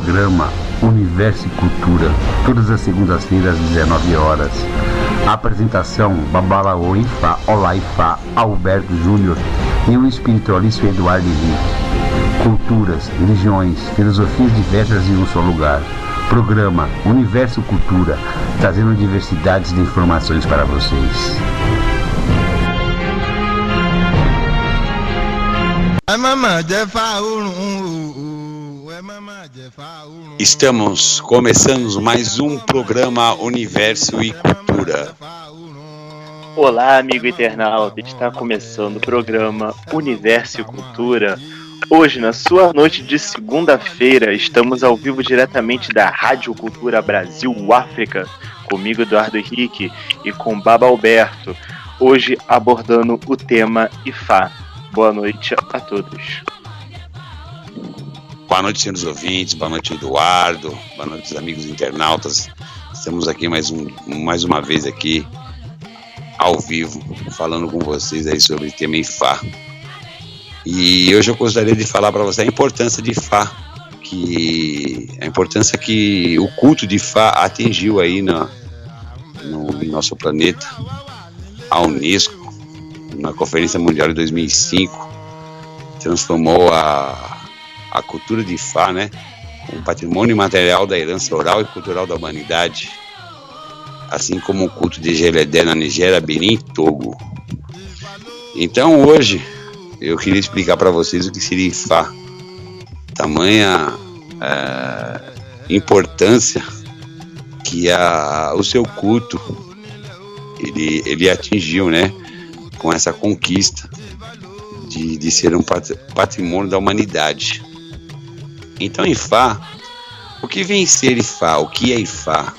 Programa Universo e Cultura, todas as segundas-feiras às 19 horas. Apresentação: Babalaô Ifá, Olá Ifá, Alberto Júnior e o espiritualista Eduardo Henrique. Culturas, religiões, filosofias diversas em um só lugar. Programa Universo e Cultura, trazendo diversidades de informações para vocês. Estamos começando mais um programa Universo e Cultura. Olá, amigo internauta, está começando o programa Universo e Cultura. Hoje, na sua noite de segunda-feira, estamos ao vivo diretamente da Rádio Cultura Brasil África, comigo, Eduardo Henrique, e com Baba Alberto, hoje abordando o tema Ifá. Boa noite a todos. Boa noite, senhores ouvintes, boa noite, Eduardo, boa noite, amigos internautas. Estamos aqui mais uma vez aqui, ao vivo, falando com vocês aí sobre o tema Ifá. E hoje eu gostaria de falar para você a importância de Ifá, a importância que o culto de Ifá atingiu aí no nosso planeta. A Unesco, na Conferência Mundial de 2005, transformou a cultura de Ifá, né, um patrimônio material da herança oral e cultural da humanidade, assim como o culto de Geledé na Nigéria, Benin e Togo. Então hoje eu queria explicar para vocês o que seria Ifá, tamanha importância que o seu culto ele atingiu, né, com essa conquista de ser um patrimônio da humanidade. Então Ifá, o que vem ser Ifá? O que é Ifá?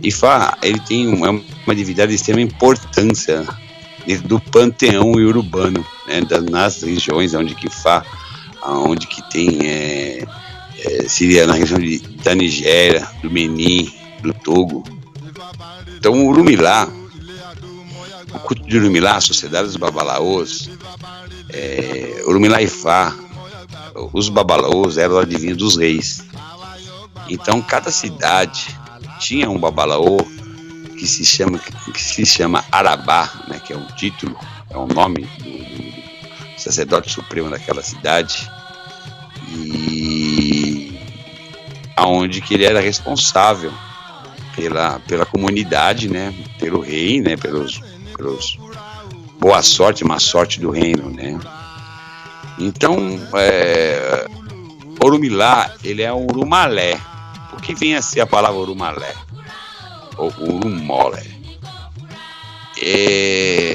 Ifá, ele tem uma divindade de extrema importância dentro do panteão iorubano, né, nas regiões onde que Ifá, onde que tem seria na região da Nigéria, do Benin, do Togo. Então o Orumilá, o culto de Orumilá, a sociedade dos Babalaôs, Orumilá e Ifá, os Babalaôs eram adivinhos dos reis. Então cada cidade tinha um Babalaô que se chama Arabá, né, que é um título, é o nome do sacerdote supremo daquela cidade, e aonde que ele era responsável pela comunidade, né, pelo rei, né, pelos boa sorte, má sorte do reino, né. Então Orumilá, ele é um Urumalé. O que vem a ser a palavra Urumalé? Ou Urumolé?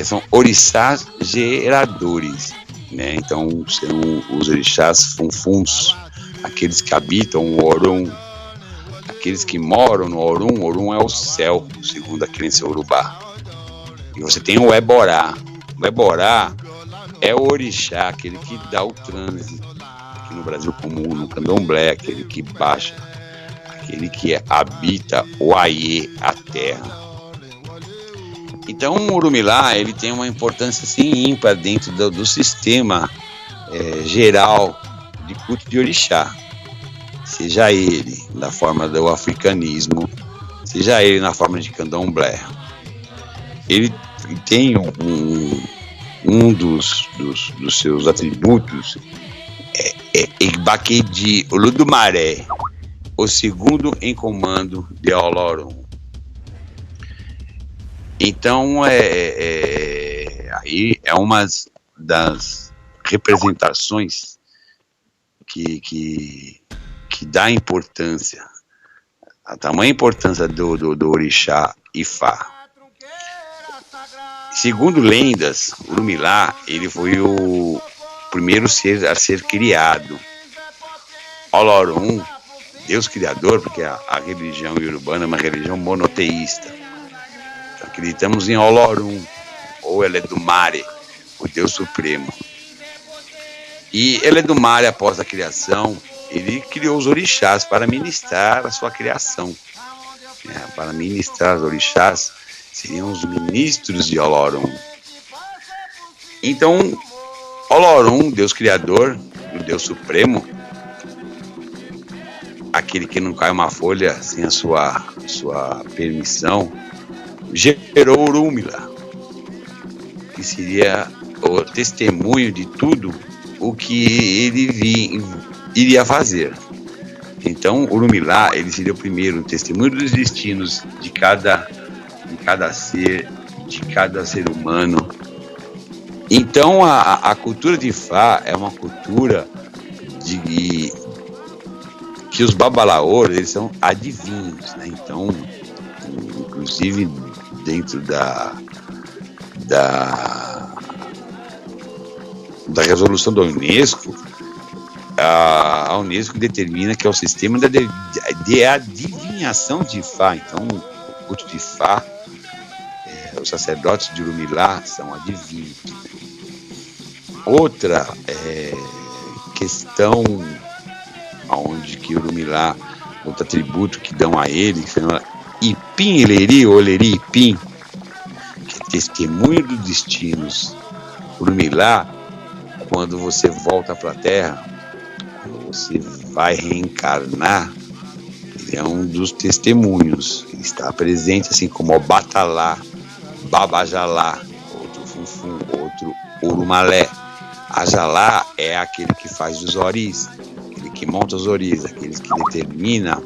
São orixás geradores, né? Então são os orixás funfuns, aqueles que habitam o Orum, aqueles que moram no Orum. Orum é o céu, segundo a crença urubá. E você tem o Eborá. O Eborá é o orixá, aquele que dá o trânsito aqui no Brasil comum, no candomblé, aquele que baixa, aquele que habita o Aie, a terra. Então o Orumilá, ele tem uma importância assim ímpar dentro do sistema geral de culto de orixá, seja ele na forma do africanismo, seja ele na forma de candomblé. Ele tem um dos seus atributos Igbaque de Oludumaré, o segundo em comando de Olorum. Então aí é uma das representações que dá importância, a tamanha importância do orixá Ifá. Segundo lendas, Orumilá, ele foi o primeiro ser a ser criado. Olorum, Deus criador, porque a religião iorubana é uma religião monoteísta. Então, acreditamos em Olorum, ou Eledumare, o Deus Supremo. E Eledumare, após a criação, ele criou os orixás para ministrar a sua criação. Para ministrar os orixás, seriam os ministros de Olorum. Então, Olorum, Deus Criador, o Deus Supremo, aquele que não cai uma folha sem a sua permissão, gerou Orunmila, que seria o testemunho de tudo o que ele iria fazer. Então, Orunmila, ele seria o primeiro testemunho dos destinos de cada ser, de cada ser humano. Então, a cultura de Ifá é uma cultura que os babalaôs, eles são adivinhos, né? Então, inclusive dentro da resolução da Unesco, a Unesco determina que é o sistema de adivinhação de Ifá. Então, o culto de Ifá, os sacerdotes de Orunmila são adivinhos. Outra questão onde que Orunmila, outro atributo que dão a ele, que se chama Ipim Ileri, Oleri Ipim, que é testemunho dos destinos. Orunmila, quando você volta para a Terra, quando você vai reencarnar, ele é um dos testemunhos. Ele está presente, assim como o Batalá, Babajalá, outro Funfum, outro Urumalé. Ajalá é aquele que faz os oris, aquele que monta os oris, aquele que determina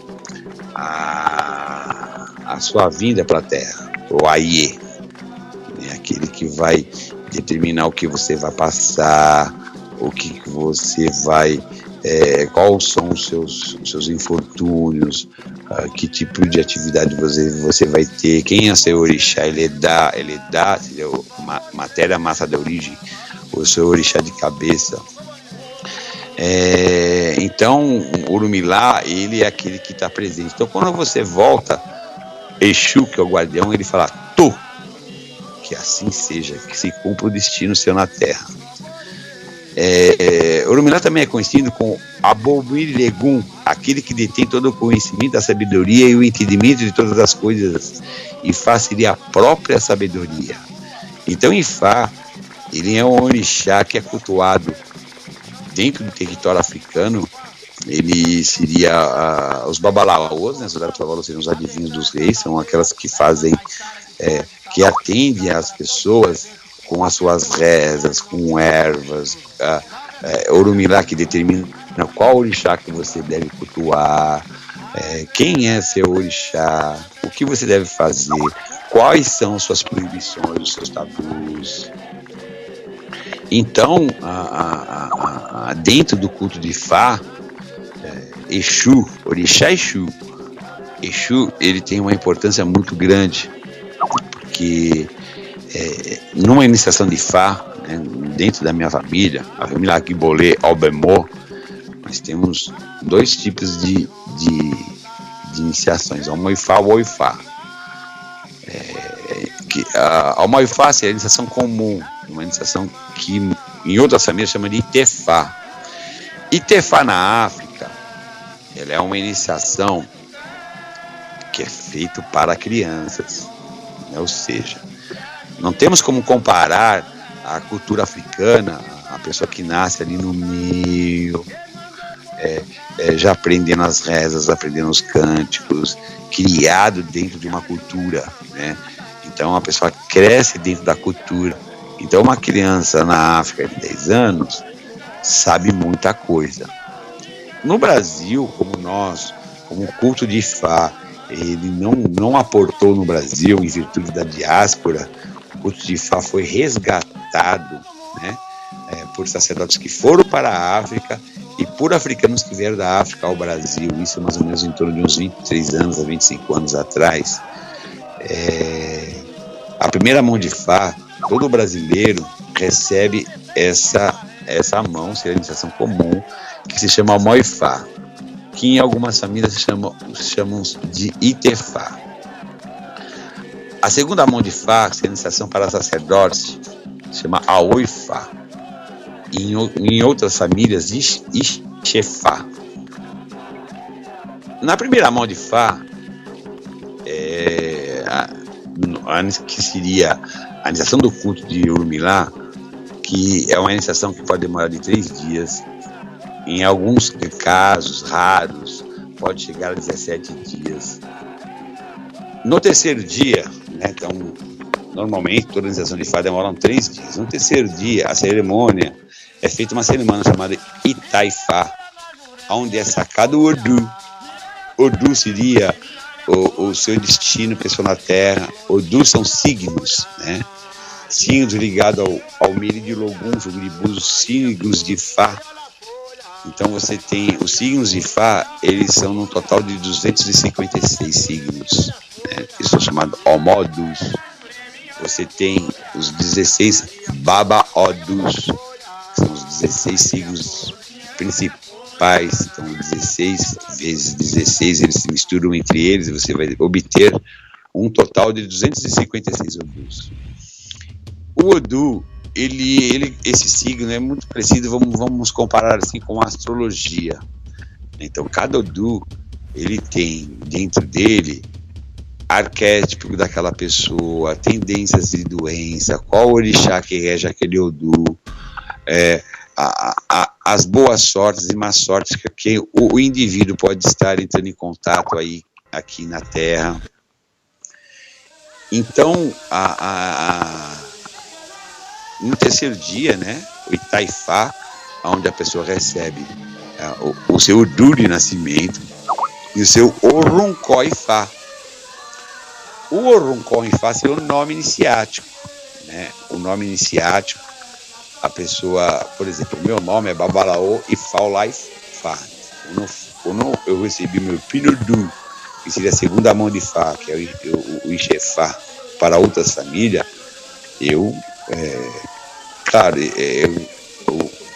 a sua vinda para a Terra, o Aie, é aquele que vai determinar o que você vai passar, o que você vai, quais são os seus infortúnios, que tipo de atividade você vai ter, quem é seu orixá, ele dá, seria matéria, massa da origem, o seu orixá de cabeça. Então, Orunmila, ele é aquele que está presente. Então, quando você volta, Exu, que é o guardião, ele fala, Tu, que assim seja, que se cumpra o destino seu na Terra. Orunmila também é conhecido como Abomilegum, aquele que detém todo o conhecimento, a sabedoria e o entendimento de todas as coisas. Ifá seria a própria sabedoria. Então, Ifá, ele é um orixá que é cultuado dentro do território africano. Ele seria os babalaôs, né? Os babalaôs seriam os adivinhos dos reis, são aquelas que fazem, que atendem as pessoas com as suas rezas, com ervas. Orunmila, que determina qual orixá que você deve cultuar, quem é seu orixá, o que você deve fazer, quais são suas proibições, os seus tabus. Então, dentro do culto de Ifá, Exu, orixá Exu, ele tem uma importância muito grande, porque numa iniciação de Ifá, né, dentro da minha família, a família Aquibolé Albemor, nós temos dois tipos de iniciações, a Moifá e o Oifá. A Moifá é a iniciação comum, uma iniciação que em outras famílias chama de Itefá. Itefá na África, ela é uma iniciação que é feita para crianças, né? Ou seja, não temos como comparar a cultura africana, a pessoa que nasce ali no meio, já aprendendo as rezas, aprendendo os cânticos, criado dentro de uma cultura, né? Então a pessoa cresce dentro da cultura. Então uma criança na África de 10 anos sabe muita coisa. No Brasil, como o culto de Ifá, ele não aportou no Brasil em virtude da diáspora, o culto de Ifá foi resgatado, né, por sacerdotes que foram para a África e por africanos que vieram da África ao Brasil, isso mais ou menos em torno de uns 23 anos a 25 anos atrás. A primeira mão de Ifá, todo brasileiro recebe essa mão, seria a iniciação comum, que se chama Moifá, que em algumas famílias se chamam de Itefá. A segunda mão de Ifá, que é a iniciação para sacerdotes, se chama Aoifá. Em outras famílias, Ixefá. Na primeira mão de Ifá, que seria a iniciação do culto de Orunmila, que é uma iniciação que pode demorar de 3 dias. Em alguns casos raros, pode chegar a 17 dias. No terceiro dia, né, então, normalmente toda a organização de Ifá demoram 3 dias. No terceiro dia, a cerimônia é feita uma cerimônia chamada Itaifá, onde é sacado o Odu. Odu seria o seu destino pessoal na Terra. Odu são signos, né? Signos ligados ao Miri de Logum, os signos de Ifá. Então você tem os signos de Ifá, eles são no total de 256 signos, né? Eles são chamados Omodus. Você tem os 16 Baba-Odus, que são os 16 signos principais. Então 16 vezes 16, eles se misturam entre eles e você vai obter um total de 256 Odus. O Odu, esse signo é muito parecido, vamos comparar assim com a astrologia. Então cada Odu, ele tem dentro dele arquétipo daquela pessoa, tendências de doença, qual orixá que rege aquele Odu, as boas sortes e más sortes que o indivíduo pode estar entrando em contato aí aqui na Terra. Então, no terceiro dia, né, o Itaifá, onde a pessoa recebe o seu Odu de nascimento e o seu Orunkó Ifá. O Orunkó Ifá é o nome iniciático, né? O nome iniciático, a pessoa, por exemplo, o meu nome é Babalaô Ifá Ifá. Quando eu recebi meu Pinodu, que seria a segunda mão de Ifá, que é o Ixefá, para outras famílias, eu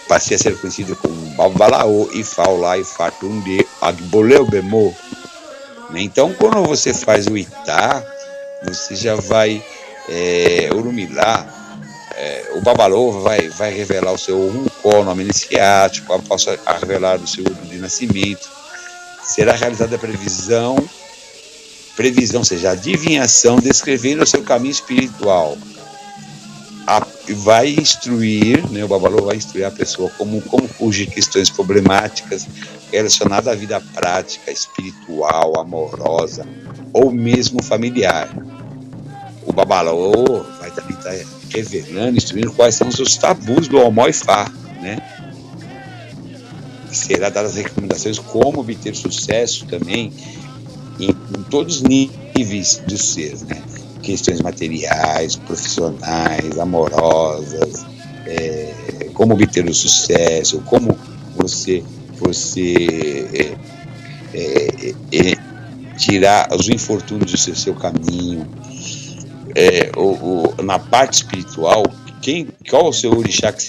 passei a ser conhecido como Babalaô Ifá Ifá Tunde Agboleu Bemo. Então, quando você faz o Itá, você já vai urumilá, o Babalô vai revelar o seu Orunkó, nome iniciático, após revelar o seu Odu de nascimento. Será realizada a previsão, ou seja, a adivinhação, descrevendo o seu caminho espiritual. Vai instruir, né, o Babalô vai instruir a pessoa como fugir questões problemáticas relacionadas à vida prática, espiritual, amorosa ou mesmo familiar. O Babalô vai também estar revelando, instruindo quais são os tabus do Omó Ifá, né? Será dadas recomendações como obter sucesso também em todos os níveis do ser, né? Questões materiais, profissionais, amorosas, como obter o sucesso, como você tirar os infortúnios do seu caminho. Na parte espiritual, qual o seu orixá que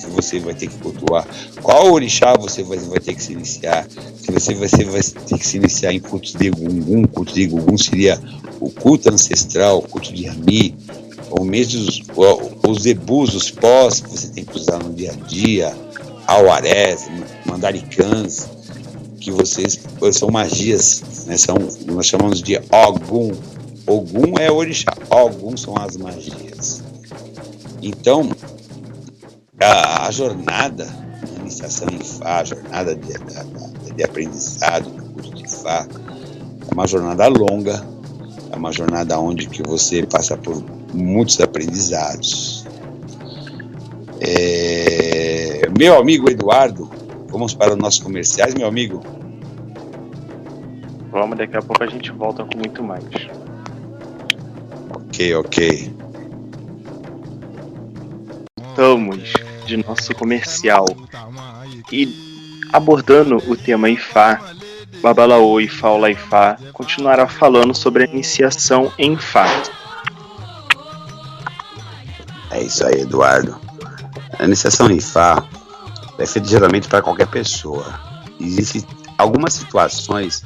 você vai ter que cultuar? Qual orixá você vai ter que se iniciar? Se você vai ter que se iniciar em cultos de Gungum seria o culto ancestral, o culto de Rami, ou mesmo os ebus, os pós que você tem que usar no dia a dia, auarés, mandaricãs, que são magias, né? Nós chamamos de Ogum. Ogum é orixá, Ogum são as magias. Então, a jornada de iniciação em Ifá, a jornada de aprendizado no curso de Ifá, é uma jornada longa, é uma jornada onde que você passa por muitos aprendizados. Meu amigo Eduardo, vamos para os nossos comerciais, meu amigo? Vamos, daqui a pouco a gente volta com muito mais. Ok. Estamos de nosso comercial e abordando o tema Ifá, Babalaô Ifá Ifá continuará falando sobre a iniciação em Ifá. É isso aí, Eduardo. A iniciação em Ifá é feita geralmente para qualquer pessoa. Existem algumas situações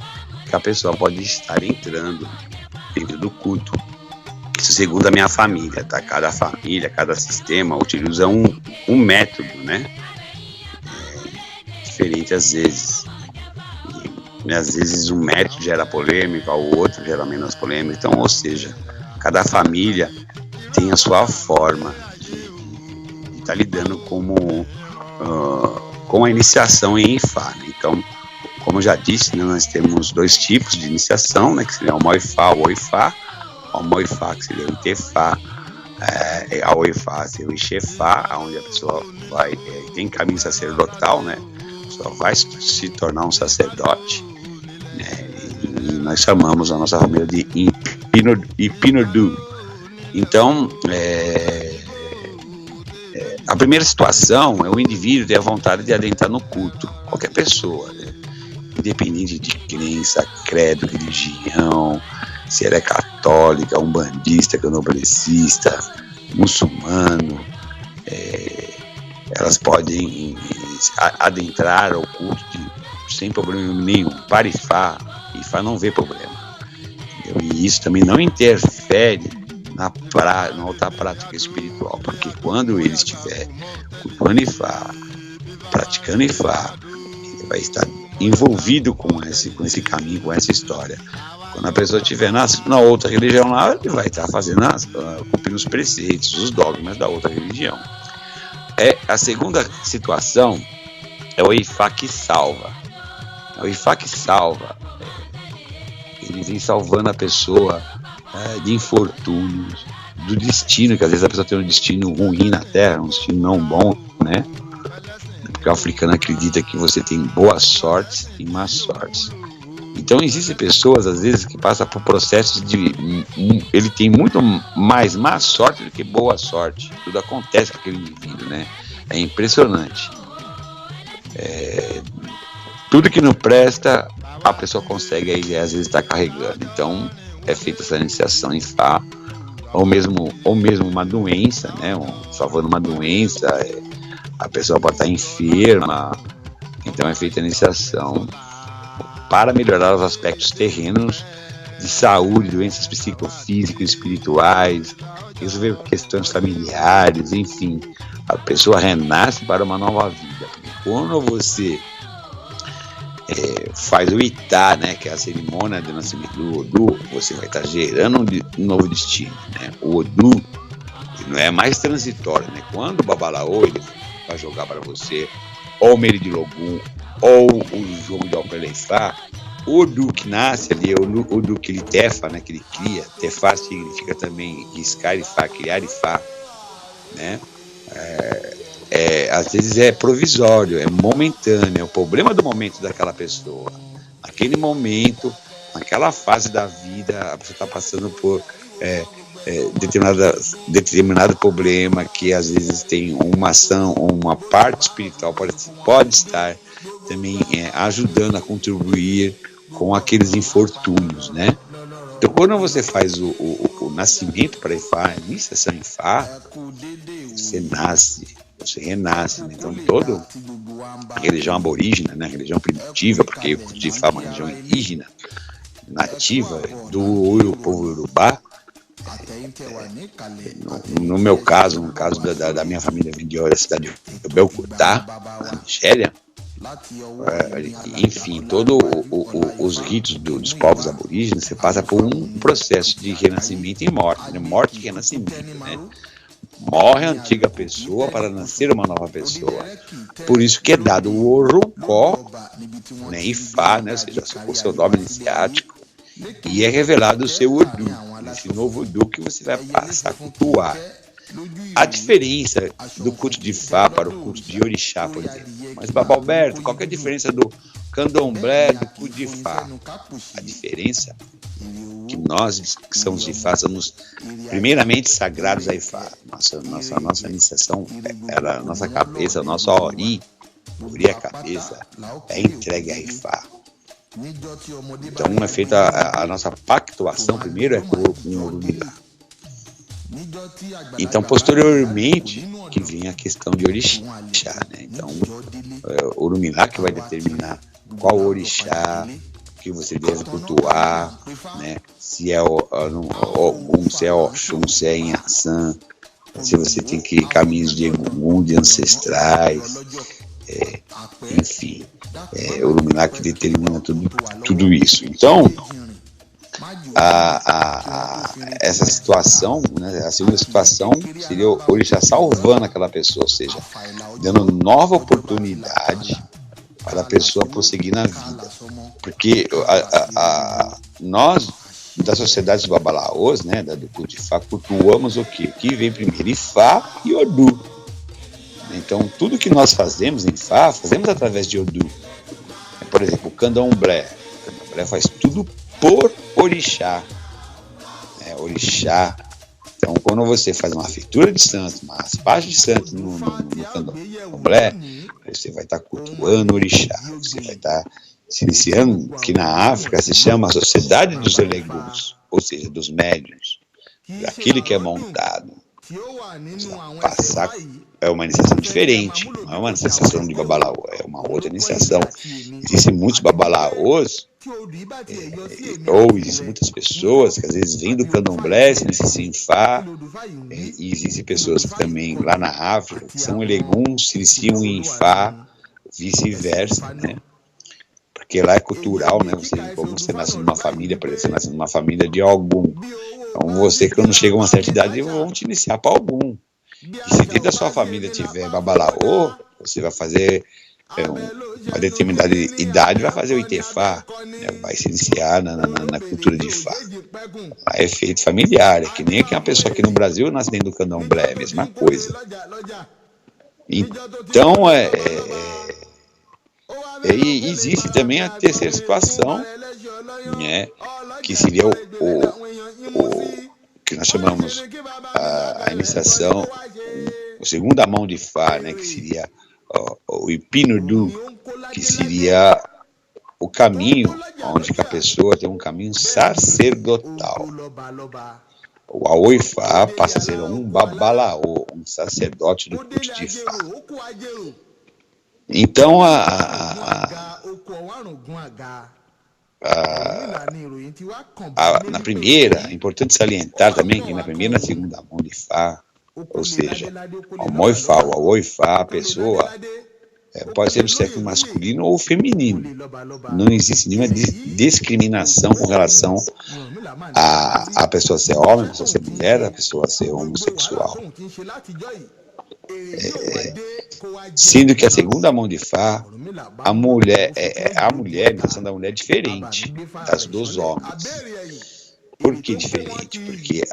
que a pessoa pode estar entrando dentro do culto. Isso segundo a minha família, tá? Cada família, cada sistema utiliza um método, né? Diferente às vezes. E às vezes um método gera polêmica, o outro gera menos polêmica. Então, ou seja, cada família tem a sua forma de estar lidando com a iniciação em Ifá, né? Então, como eu já disse, né, nós temos 2 tipos de iniciação, né, que seria o Moifá, o Oifá. O Moifá, que seria o Itefá, a Oifá seria o Ixefá, onde a pessoa vai, tem caminho sacerdotal, né, a pessoa vai se tornar um sacerdote, né, e nós chamamos a nossa família de Ipinodu. Então, a primeira situação é o indivíduo ter a vontade de adentrar no culto, qualquer pessoa, né? Independente de crença, credo, religião, se ela é católica, umbandista, candomblessista, muçulmano, elas podem adentrar ao culto sem problema nenhum. Para Ifá não vê problema, entendeu? E isso também não interfere na outra prática espiritual, porque quando ele estiver cultuando Ifá, praticando Ifá, ele vai estar envolvido com esse caminho, com essa história. Quando a pessoa estiver na outra religião lá, ele vai estar fazendo cumprindo os preceitos, os dogmas da outra religião. A segunda situação é o Ifá que salva. O Ifá que salva, ele vem salvando a pessoa de infortúnios, do destino, que às vezes a pessoa tem um destino ruim na Terra, um destino não bom, né? Porque o africano acredita que você tem boas sortes e más sortes. Então existem pessoas, às vezes, que passam por processos ele tem muito mais má sorte do que boa sorte. Tudo acontece com aquele indivíduo, né? É impressionante. Tudo que não presta, a pessoa consegue, aí, às vezes, estar carregando. Então, é feita essa iniciação em Fá, ou mesmo uma doença, né? Salvando uma doença, a pessoa pode estar enferma, então é feita a iniciação para melhorar os aspectos terrenos de saúde, doenças psicofísicas, espirituais, resolver questões familiares, enfim, a pessoa renasce para uma nova vida, porque quando você faz o Itá, né, que é a cerimônia de nascimento do Odu, você vai estar gerando um novo destino, né? O Odu não é mais transitório, né? Quando o Babalaô ele vai jogar para você ou o Meridilogum ou o jogo de Alpeleifá, o Odu que nasce ali, o Odu que ele tefa, né, que ele cria, tefá significa também riscar Ifá, criar Ifá, né? Às vezes é provisório, é momentâneo, é o problema do momento daquela pessoa. Naquele momento, naquela fase da vida, a pessoa está passando por determinado problema que às vezes tem uma ação ou uma parte espiritual pode estar também ajudando a contribuir com aqueles infortúnios, né? Então, quando você faz o nascimento para Ifá, a iniciação em Ifá, você renasce, né? Então toda a religião aborígena, né? A religião primitiva, porque o culto de Ifá é uma religião indígena, nativa do povo Urubá. No meu caso, no caso da minha família, vem da cidade de Belcutá, na Nigéria. Enfim, todos os ritos dos povos aborígenes, você passa por um processo de renascimento e morte, né? Morte e renascimento, né? Morre a antiga pessoa para nascer uma nova pessoa. Por isso que é dado o Orocó, né, Ifá, né, ou seja, o seu nome iniciático, e é revelado o seu Odu, esse novo Odu que você vai passar a cultuar. A diferença do culto de Ifá para o culto de Orixá, por exemplo. Mas, Babalberto, qual que é a diferença do candomblé do culto de Ifá? A diferença que nós que somos de Ifá somos primeiramente sagrados a Ifá. Nossa iniciação, a nossa cabeça, a nossa ori a cabeça, é entregue a Ifá. Então é feita a nossa pactuação, primeiro é com o Orumilá. Então, posteriormente, que vem a questão de orixá, né? Então, o Orumilá que vai determinar qual orixá que você deve cultuar, né? Se é Ogum, se é Oxum, se é Inhaçã, se você tem que ir caminhos de Egum, de ancestrais, enfim, o Orumilá que determina tudo isso. Então, essa situação, né, a segunda situação seria o orixá salvando aquela pessoa, ou seja, dando nova oportunidade para a pessoa prosseguir na vida. Porque nós, da sociedade dos babalaôs, né, do culto de Ifá, cultuamos o quê? O que vem primeiro? Ifá e Odu. Então, tudo que nós fazemos em Ifá, fazemos através de Odu. Por exemplo, o candomblé. O candomblé faz tudo por orixá. Orixá. Então, quando você faz uma feitura de santo, uma raspagem de santo no candomblé, você vai estar cultuando o orixá. Você vai estar se iniciando, que na África se chama a Sociedade dos Eleguns, ou seja, dos médiuns, daquele que é montado. Passar é uma iniciação diferente, não é uma iniciação de babalaô, é uma outra iniciação. Existem muitos babalaôs, ou existem muitas pessoas que às vezes vêm do candomblé, se iniciam em Ifá, e existem pessoas que também lá na África, que são eleguns, se iniciam em Ifá, vice-versa, né? Porque lá é cultural, né? Como você nasce numa família, por exemplo, você nasce numa família de algum. Então você, quando chega a uma certa idade, vão te iniciar para algum. E se dentro da sua família tiver babalaô, você vai fazer uma determinada idade, vai fazer o Itefá, né? Vai se iniciar na cultura de Ifá. Lá é feito familiar, é que nem uma pessoa aqui no Brasil nasce dentro do candomblé, é a mesma coisa. Então, e existe também a terceira situação, né, que seria o que nós chamamos a iniciação, a segunda mão de Ifá, né, que seria o Ipinudu, que seria o caminho onde que a pessoa tem um caminho sacerdotal. O Aoifá passa a ser um babalaô, um sacerdote do culto de Ifá. Então, na primeira, é importante salientar também que na primeira e na segunda mão de Ifá, ou seja, o Moifá, o Aoifá, a pessoa pode ser do sexo masculino ou feminino. Não existe nenhuma discriminação com relação a pessoa ser homem, a pessoa ser mulher, a pessoa ser homossexual. Sendo que a segunda mão de Ifá, a iniciação da mulher é diferente das dos homens. Por que diferente? Porque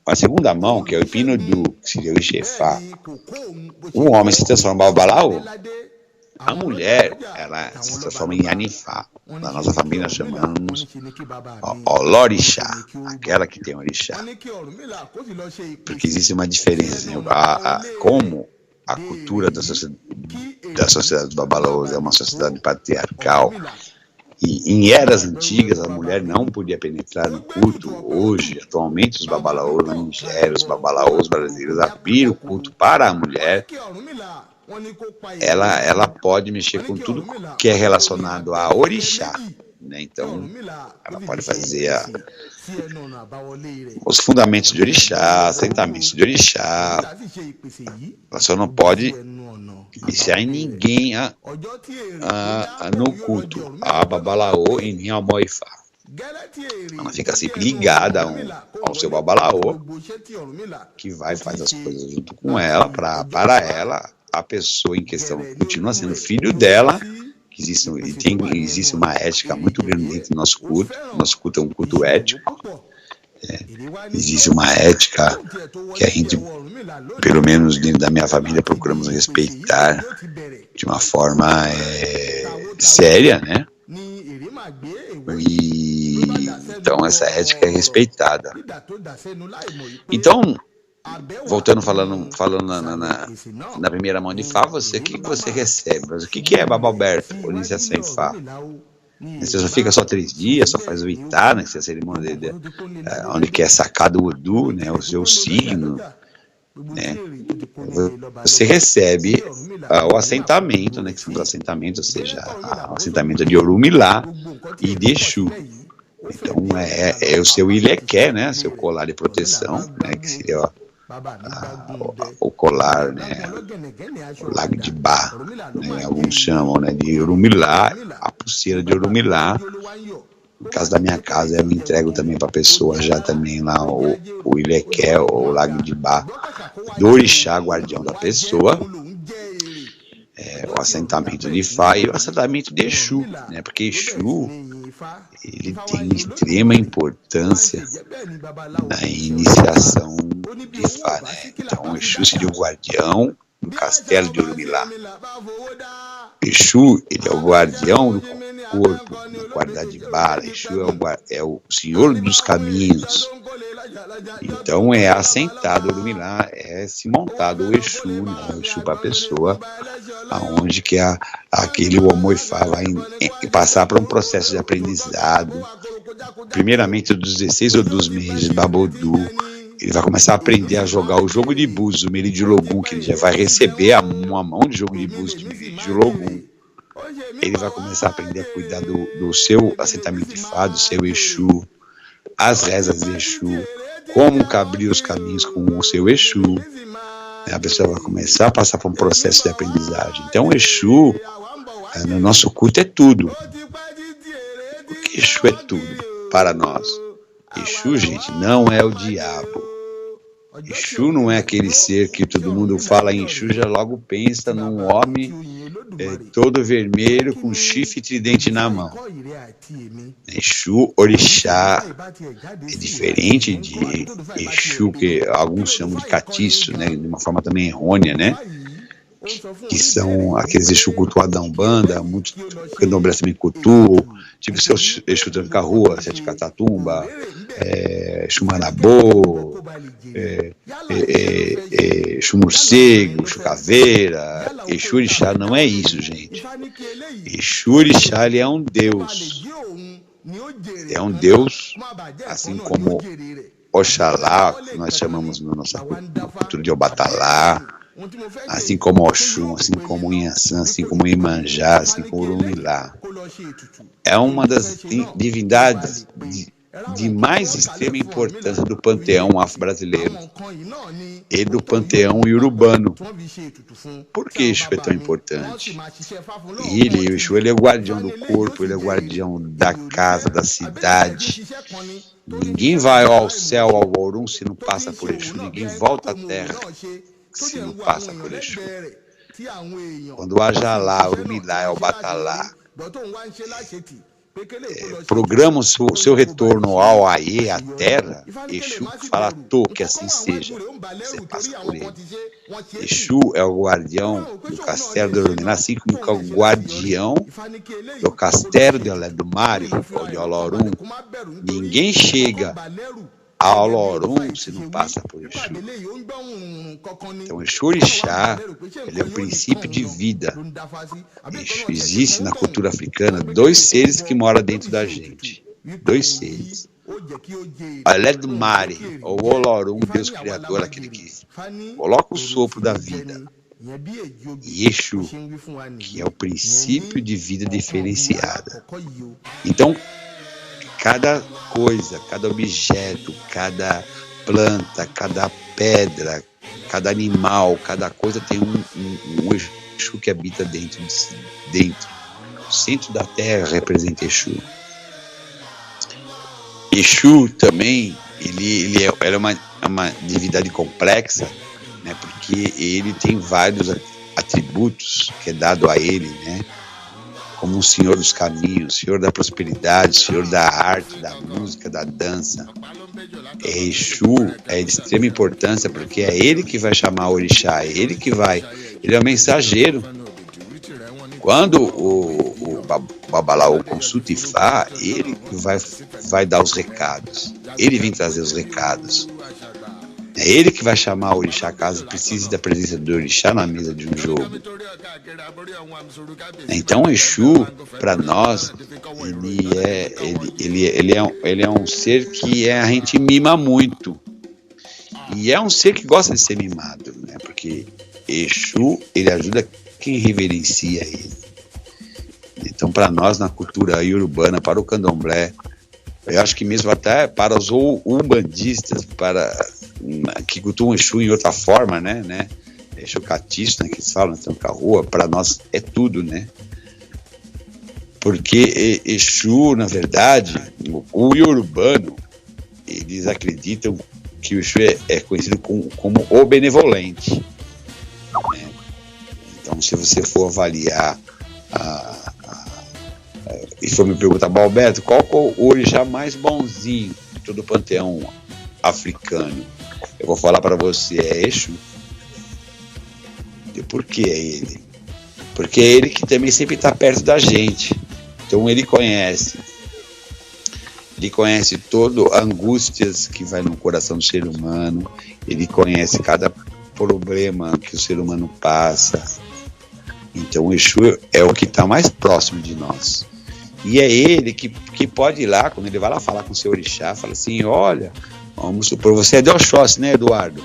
a segunda mão, que é o Ipinudu, que seria o Ixefá, o homem se transforma em babalaô, a mulher, ela se transforma em Anifá. Na nossa família nós chamamos Olorixá, aquela que tem orixá. Porque existe uma diferença, né? Como a cultura da sociedade dos babalaôs é uma sociedade patriarcal, e em eras antigas a mulher não podia penetrar no culto. Hoje, atualmente, os babalaôs na Nigéria, os babalaôs brasileiros abriram o culto para a mulher. Ela pode mexer com tudo que é relacionado a orixá, né? Então, ela pode fazer os fundamentos de orixá, assentamentos de orixá. Ela só não pode iniciar em ninguém no culto, a babalaô e nem ao Moifá. Ela fica sempre ligada ao seu babalaô, que vai fazer as coisas junto com ela, para ela, a pessoa em questão continua sendo filho dela, que existe uma ética muito grande dentro do nosso culto. Nosso culto é um culto ético. Existe uma ética que a gente, pelo menos dentro da minha família, procuramos respeitar de uma forma séria, né? Então essa ética é respeitada. Então, voltando, falando na primeira mão de Ifá, o que você recebe? Mas o que é Babalberto, ou iniciação em Ifá? Você só fica só 3 dias, só faz o Itá, né, que é a cerimônia onde que é sacado o Odu, né, o seu signo, né? Você recebe o assentamento, né, que são os assentamentos, ou seja, o assentamento de Orumilá e de Exu. Então é o seu ilequé, né, seu colar de proteção, né, que seria o colar, né, o lago de Bá, né, alguns chamam, né, de Orumilá, a pulseira de Orumilá. No caso da minha casa, eu entrego também para a pessoa já também lá o ilequé, o lago de Bá, do orixá, guardião da pessoa, assentamento de Ifá e o assentamento de Exu, né? Porque Exu, ele tem extrema importância na iniciação de Ifá, né? Então, Exu seria o guardião do castelo de Orumilá. Exu, ele é o guardião do corpo, do Guardadibara. Exu é o senhor dos caminhos. Então é assentado Orumilá, é se montado o Exu, né? O Exu para a pessoa, aonde que aquele Omoifá vai passar por um processo de aprendizado, primeiramente dos 16 ou dos meses de Babodu. Ele vai começar a aprender a jogar o jogo de búzios, o Meridilogum, que ele já vai receber uma mão de jogo de búzios de Meridilogum. Ele vai começar a aprender a cuidar do seu assentamento de Ifá, do seu Exu, as rezas de Exu, como abrir os caminhos com o seu Exu. A pessoa vai começar a passar por um processo de aprendizagem. Então, Exu, no nosso culto, é tudo. Porque Exu é tudo para nós. Exu, gente, não é o diabo. Exu não é aquele ser que todo mundo fala em Exu, já logo pensa num homem todo vermelho com chifre e tridente na mão. Exu, orixá, é diferente de Exu, que alguns chamam de catiço, né, de uma forma também errônea, né? Que são aqueles Exu cultuados da Umbanda, muitos candomblés também cultuam, tipo seu Exu Tranca-Rua, Sete Catatumba, Exu Manabô, Exu Morcego, Exu Caveira. Exu Orixá não é isso, gente. Exu Orixá, ele é um Deus. Ele é um Deus, assim como Oxalá, que nós chamamos na nossa cultura de Obatalá, assim como Oxum, assim como Inhaçã, assim como Imanjá, assim como Orumilá. É uma das divindades de mais extrema importância do panteão afro-brasileiro e do panteão iorubano. Por que Exu é tão importante? O Exu, ele é o guardião do corpo, ele é o guardião da casa, da cidade. Ninguém vai ao céu, ao Orum, se não passa por Exu. Ninguém volta à terra se não passa por Exu. Quando o Ajalá, o Orumilá, o Batalá programa o seu retorno ao Aie, à terra, Exu fala que assim seja. Você passa por ele. Exu é o guardião do castelo de Orumilá, assim como é o guardião do castelo de Olodumare, ou de Olorum. Ninguém chega a Olorum se não passa por Exu. Então, Exu Orixá, ele é o princípio de vida. Exu, existe na cultura africana 2 seres que moram dentro da gente. 2 seres. Olodumare, ou Olorum, Deus Criador, aquele que coloca o sopro da vida. E Exu, que é o princípio de vida diferenciada. Então, cada coisa, cada objeto, cada planta, cada pedra, cada animal, cada coisa tem um Exu que habita dentro. O centro da terra representa Exu. Exu também, ele é uma divindade complexa, né, porque ele tem vários atributos que é dado a ele, né? Como um senhor dos caminhos, senhor da prosperidade, senhor da arte, da música, da dança. Exu é de extrema importância, porque é ele que vai chamar o orixá, ele é o mensageiro. Quando o Babalaô consulta Ifá, ele vai dar os recados, ele vem trazer os recados. É ele que vai chamar o orixá caso precise da presença do orixá na mesa de um jogo. Então, Exu, para nós, ele é um ser que a gente mima muito. E é um ser que gosta de ser mimado, né? Porque Exu, ele ajuda quem reverencia ele. Então, para nós, na cultura iorubana, para o candomblé, eu acho que mesmo até para os umbandistas, que cultuam Exu em outra forma, né? Exu catista, que eles falam, Tranca-Rua, para nós é tudo, né? Porque Exu, na verdade, o iorubano, eles acreditam que o Exu é conhecido como o benevolente, né? Então Então, se você for avaliar e for me perguntar, Alberto, qual é o orixá mais bonzinho de todo o panteão africano? Eu vou falar para você, é Exu. E por que é ele? Porque é ele que também sempre está perto da gente. Então ele conhece todas as angústias que vai no coração do ser humano, ele conhece cada problema que o ser humano passa. Então o Exu é o que está mais próximo de nós. E é ele que pode ir lá, quando ele vai lá falar com o seu orixá, fala assim, olha, vamos supor, você é de Oxóssi, né, Eduardo?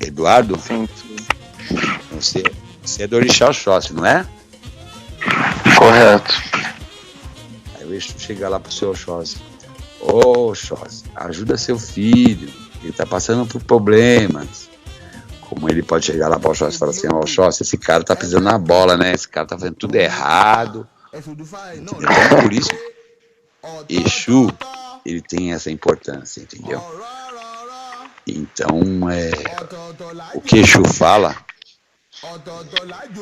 Eduardo? Sim. Você é do orixá Oxóssi, não é? Correto. Aí o Exu chega lá pro seu Oxóssi. Ô, Oxóssi, ajuda seu filho, ele tá passando por problemas. Como ele pode chegar lá para o Oxóssi e falar assim, Oxóssi, esse cara tá pisando na bola, né? Esse cara tá fazendo tudo errado. Entendeu? Então, por isso, Exu, ele tem essa importância, entendeu? Então, o que Exu fala,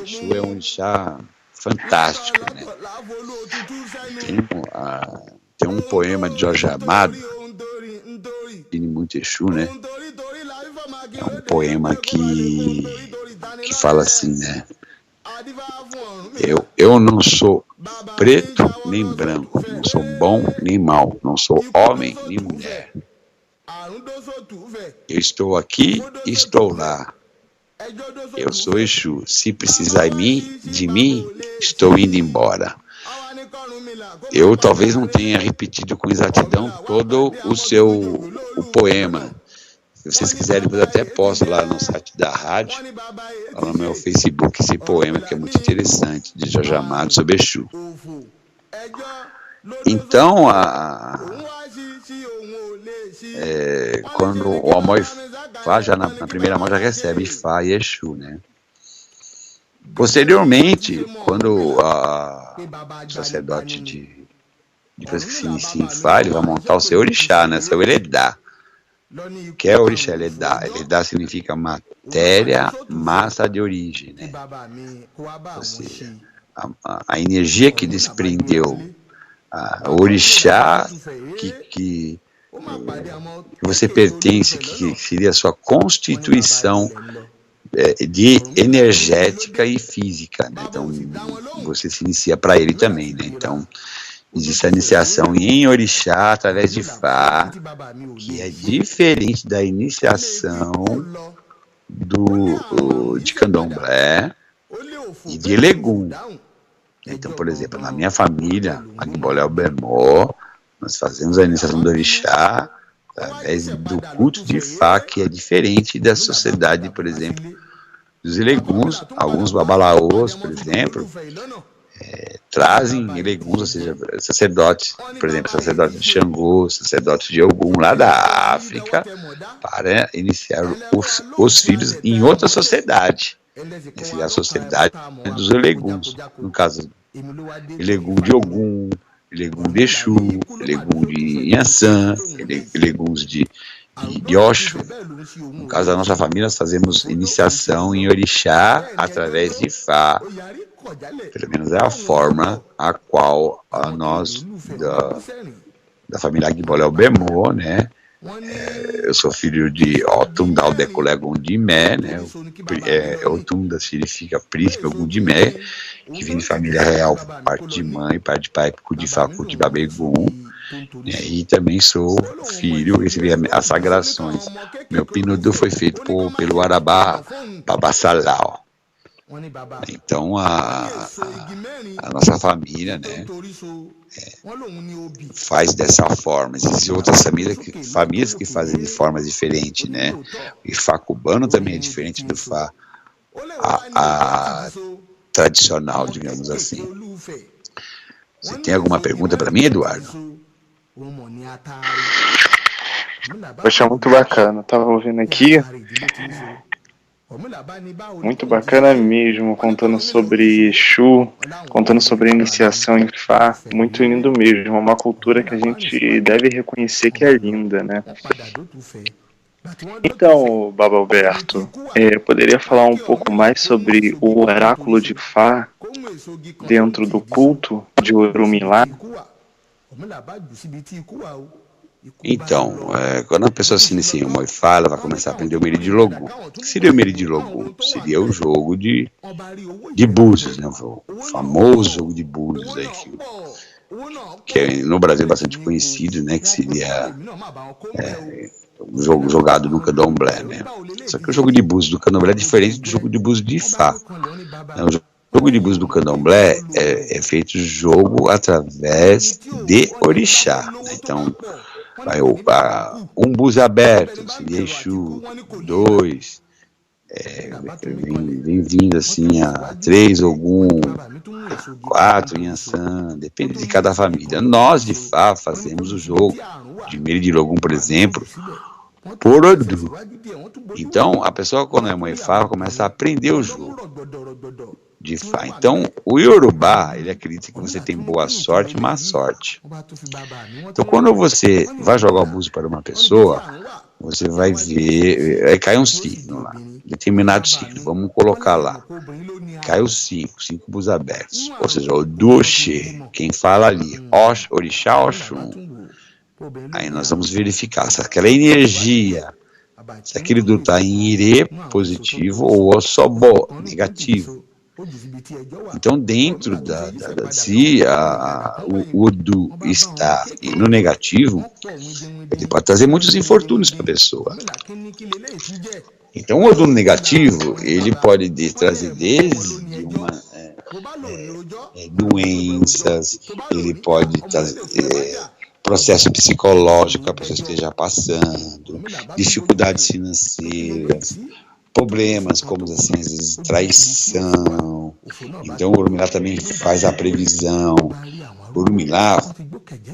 Exu é um orixá fantástico, né? Tem um poema de Jorge Amado, de muito Exu, né? É um poema que fala assim, né? Eu não sou preto nem branco, não sou bom nem mal, não sou homem nem mulher. Eu estou aqui e estou lá. Eu sou Exu. Se precisar de mim, estou indo embora. Eu talvez não tenha repetido com exatidão todo o poema. Se vocês quiserem, depois até posto lá no site da rádio, lá no meu Facebook, esse poema que é muito interessante, de Jorge Amado sobre Exu. Então, quando o Amor-Ifá, já na primeira mão já recebe Ifá e Exu, né? Posteriormente, quando o sacerdote, depois que se inicia em Ifá, ele vai montar o seu orixá, né? Seu Eledá. Que é o orixá Eledá. Eledá significa matéria, massa de origem, né? Ou seja, a energia que desprendeu o orixá que você pertence, que seria a sua constituição de energética e física, né? Então você se inicia para ele também, né? Então existe a iniciação em orixá através de Fá, que é diferente da iniciação de Candomblé e de Elegum. Então, por exemplo, na minha família, Agbolé Obermó, nós fazemos a iniciação do orixá através do culto de Fá, que é diferente da sociedade, por exemplo, dos Eleguns. Alguns babalaôs, por exemplo, trazem Eleguns, ou seja, sacerdotes, por exemplo, sacerdote de Xangô, sacerdote de Ogum, lá da África, para iniciar os filhos em outra sociedade. Essa é a sociedade dos Eleguns, no caso, Elegum de Ogum, Elegum de Exu, Elegum de Yansan, Eleguns de Oxo. No caso da nossa família, nós fazemos iniciação em orixá através de Fá. Pelo menos é a forma a qual nós, da família Agbolé Obermó, né? Eu sou filho de Otunda Aldecolegum de Mé, né? Otunda significa príncipe Ogum de Mé, que vem de família real, parte de mãe, parte de pai, Kudifá, Kudibabegum. E também sou filho, recebi as sagrações. Meu Pinudu foi feito pelo Arabá Babassalau. Então a nossa família, né, faz dessa forma. Existem outras famílias que fazem de formas diferentes, né? O Ifá cubano também é diferente do Ifá tradicional, digamos assim. Você tem alguma pergunta para mim, Eduardo? Poxa, muito bacana. Tava ouvindo aqui. Muito bacana mesmo, contando sobre Exu, contando sobre a iniciação em Fá, muito lindo mesmo, uma cultura que a gente deve reconhecer que é linda, né? Então, Baba Alberto, poderia falar um pouco mais sobre o oráculo de Fá dentro do culto de Orumilá? Então, quando a pessoa se inicia em uma Ifá, ela vai começar a aprender o Meri de Logum. O que seria o Meri de Logum? Seria o jogo de búzios, né? O famoso jogo de búzios aí, que no Brasil é bastante conhecido, né? Que seria um jogo jogado no candomblé, né? Só que o jogo de búzios do candomblé é diferente do jogo de búzios de Ifá. O jogo de búzios do candomblé é feito jogo através de orixá, né? Então, vai um búzio aberto, seria Exu, 2, vem vindo assim a 3 Ogum, 4 Inhaçã, depende de cada família. Nós de Fá fazemos o jogo de Meri de Logum, por exemplo, por Odu. Então a pessoa, quando é mãe Fá, começa a aprender o jogo de Fá. Então o Yorubá, ele acredita que você tem boa sorte e má sorte. Então quando você vai jogar o búzio para uma pessoa, você vai ver, aí cai um signo lá, determinado signo, vamos colocar lá, cai os 5 búzios abertos, ou seja, o Doxê, quem fala ali, Orixá, Oxum. Aí nós vamos verificar se aquela energia, se aquele do está em Irê, positivo, ou Osobó, negativo. Então, dentro se o Odu está no negativo, ele pode trazer muitos infortúnios para a pessoa. Então, o Odu negativo, ele pode trazer desde doenças, ele pode trazer processo psicológico que a pessoa esteja passando, dificuldades financeiras, problemas como assim, às vezes traição. Então o Orumilá também faz a previsão. O Orumilá,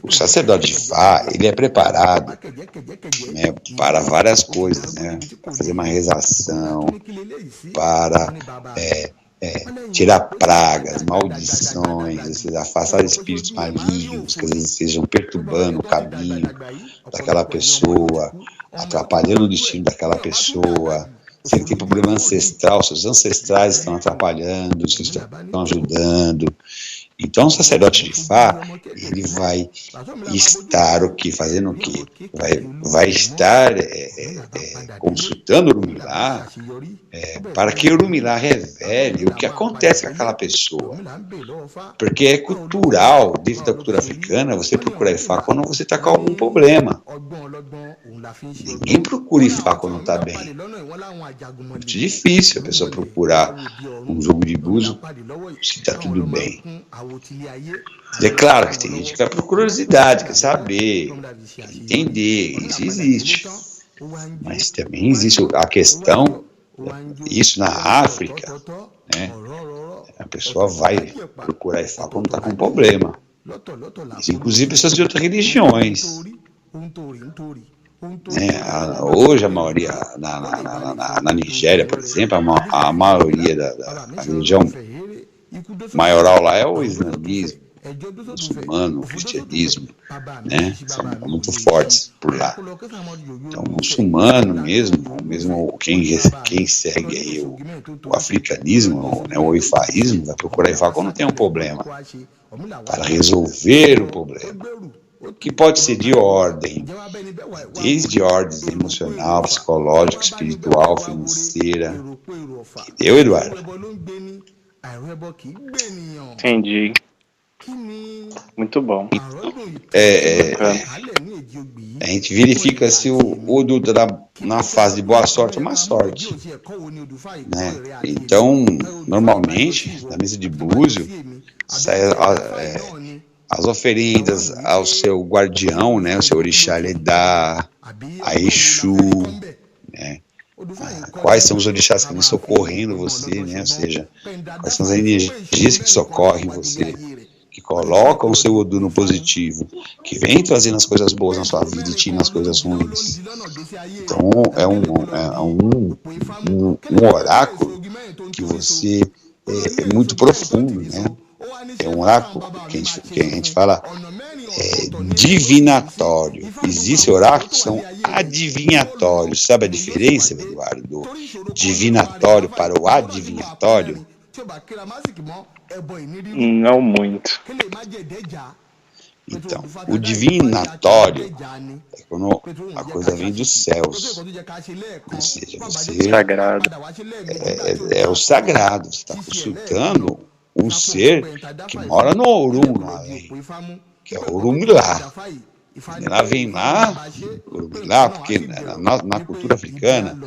o sacerdote de Fá, ele é preparado, né, para várias coisas, né, para fazer uma rezação, para tirar pragas, maldições, afastar espíritos malignos que às vezes estejam perturbando o caminho daquela pessoa, atrapalhando o destino daquela pessoa. Se ele tem problema ancestral, seus ancestrais estão atrapalhando, se estão ajudando. Então, o sacerdote de Fá, ele vai estar o quê? Fazendo o quê? Vai estar consultando o Orumilá para que o Orumilá revele o que acontece com aquela pessoa. Porque é cultural, dentro da cultura africana, você procura Ifá quando você está com algum problema. Ninguém procura Ifá quando está bem. Muito difícil a pessoa procurar um jogo de búzio se está tudo bem. É claro que tem gente que vai por curiosidade, quer saber, quer entender, isso existe. Mas também existe a questão, isso na África, né? A pessoa vai procurar Ifá quando está com um problema. Isso, inclusive pessoas de outras religiões. Hoje a maioria, na Nigéria, por exemplo, a maioria da religião maioral lá é o islamismo, o muçulmano, o cristianismo, né? São muito fortes por lá. Então, o muçulmano mesmo quem segue aí o africanismo, né, o ifaísmo, vai procurar Ifá quando tem um problema, para resolver o problema, que pode ser de ordem, desde ordens emocional, psicológica, espiritual, financeira. Entendeu, Eduardo? Entendi. Muito bom. A gente verifica se o Odu está na fase de boa sorte ou má sorte, né? Então, normalmente, na mesa de búzio, sai as oferendas ao seu guardião, né, o seu orixá Ledá, a Exu, né? Quais são os orixás que vêm socorrendo você, né? Ou seja, quais são as energias que socorrem você, que colocam o seu Odu no positivo, que vem trazendo as coisas boas na sua vida e tirando as coisas ruins. Então é um oráculo que você é muito profundo, né? É um oráculo que a gente fala divinatório. Existe oráculo que são adivinhatórios. Sabe a diferença, Eduardo, do divinatório para o adivinhatório? Não muito. Então, o divinatório é quando a coisa vem dos céus. Ou seja, você Sagrado. é o sagrado. Você está consultando um ser que mora no Orum, no além, que é o Orumilá. Ela vem lá, Orumilá, porque na cultura africana,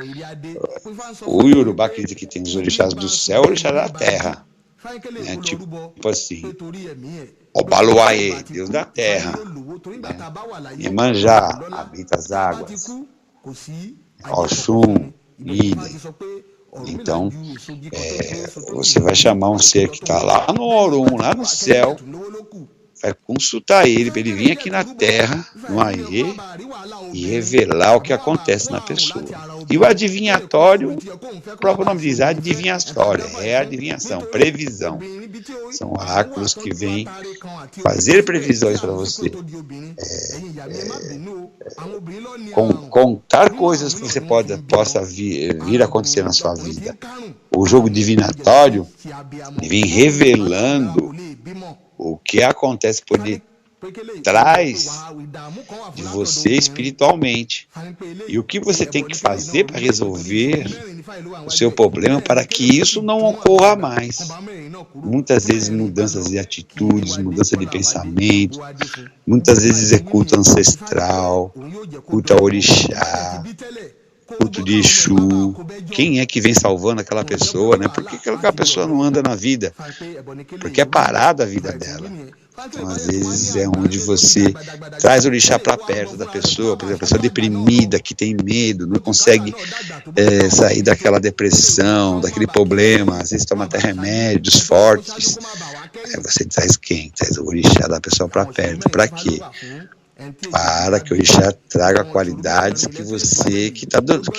o Yorubá acredita que tem os orixás do céu e o orixá da terra. Né? Tipo assim, Obaluaê, Deus da terra, né? Iemanjá, habita as águas, Oxum, idem. Então, você vai chamar um ser que está lá no Orum, lá no céu, vai consultar ele, para ele vir aqui na Terra, no Aê, e revelar o que acontece na pessoa. E o adivinhatório, o próprio nome diz, adivinhatório, é adivinhação, previsão. São oráculos que vêm fazer previsões para você. Contar coisas que você possa vir a acontecer na sua vida. O jogo divinatório vem revelando o que acontece por detrás de você espiritualmente e o que você tem que fazer para resolver o seu problema para que isso não ocorra mais. Muitas vezes mudanças de atitudes, mudança de pensamento, muitas vezes é culto ancestral, culto a orixá, culto de Exu. Quem é que vem salvando aquela pessoa, né? Por que aquela pessoa não anda na vida? Porque é parada a vida dela. Então, às vezes, é onde você traz o orixá para perto da pessoa, por exemplo, a pessoa deprimida, que tem medo, não consegue sair daquela depressão, daquele problema, às vezes toma até remédios fortes. Aí você traz quem? Traz o orixá da pessoa para perto. Para quê? Para que o orixá traga qualidades que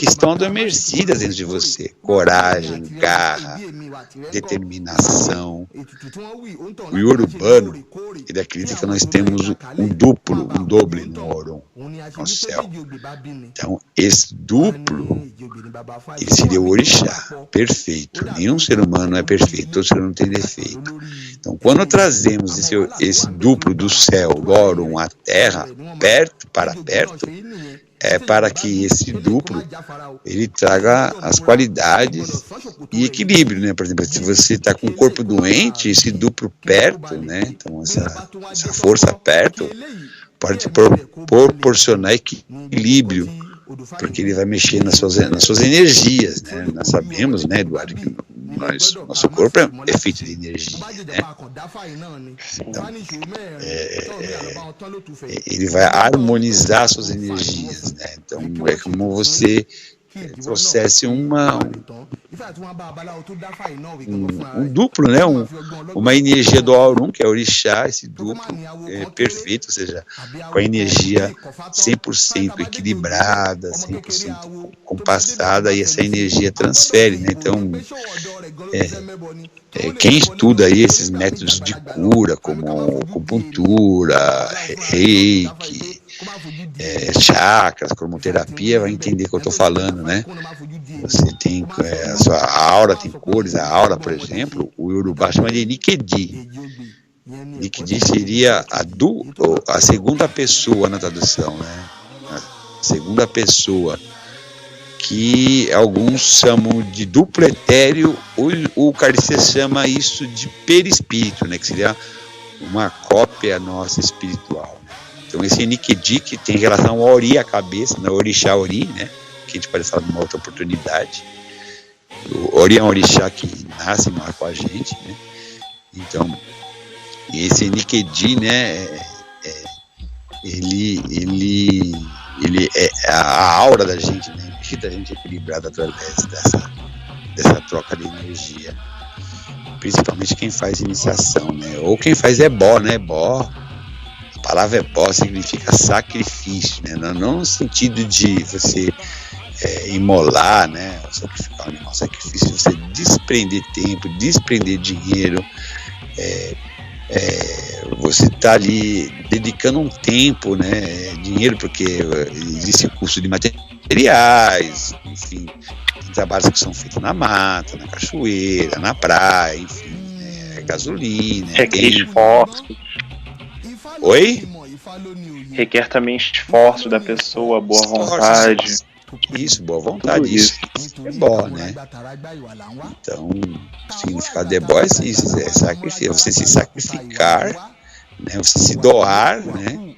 estão adormecidas dentro de você. Coragem, garra, determinação. O iorubano, ele acredita que nós temos um duplo, um doble no Orum, no céu. Então, esse duplo, ele seria o orixá, perfeito. Nenhum ser humano é perfeito, todo ser humano tem defeito. Então, quando trazemos esse duplo do céu, do Orum, à terra, para perto, é para que esse duplo ele traga as qualidades e equilíbrio, né? Por exemplo, se você está com o corpo doente, esse duplo perto, né? Então essa força perto pode te proporcionar equilíbrio, porque ele vai mexer nas suas energias, né? Nós sabemos, né, Eduardo, que nosso corpo é feito de energia, né? Então, ele vai harmonizar suas energias, né? Então, é como você trouxesse um duplo, né? Uma energia do Orum, que é orixá, esse duplo é perfeito, ou seja, com a energia 100% equilibrada, 100% compassada, e essa energia transfere, né? Então, quem estuda aí esses métodos de cura, como acupuntura, reiki, chakras, cromoterapia, vai entender o que eu estou falando, né? Você tem a aura tem cores, a aura, por exemplo, o Yorubá chama de Nikedi. Nikedi seria a segunda pessoa na tradução, né? A segunda pessoa, que alguns chamam de duplo etéreo, o Kardec chama isso de perispírito, né? Que seria uma cópia nossa espiritual. Então, esse Nikedi, que tem relação ao Ori, a cabeça, né? Orixá Ori, né? Que a gente pode falar numa outra oportunidade. O Ori é um orixá que nasce e mora com a gente, né? Então, esse Nikedi, né? Ele é a aura da gente, né? Da gente equilibrada através dessa troca de energia. Principalmente quem faz iniciação, né? Ou quem faz ebó, né? Ebó. A palavra ebó significa sacrifício, né? Não no sentido de você imolar, né? Sacrificar um animal, sacrifício, você desprender tempo, desprender dinheiro, você está ali dedicando um tempo, né, dinheiro, porque existe o custo de materiais, enfim, tem trabalhos que são feitos na mata, na cachoeira, na praia, enfim, gasolina, requer esforço. Oi? Requer também esforço da pessoa, boa vontade. Isso, boa vontade, isso é bom, né? Então, o significado de bom é isso, é sacrifício, você se sacrificar, né? Você se doar, né?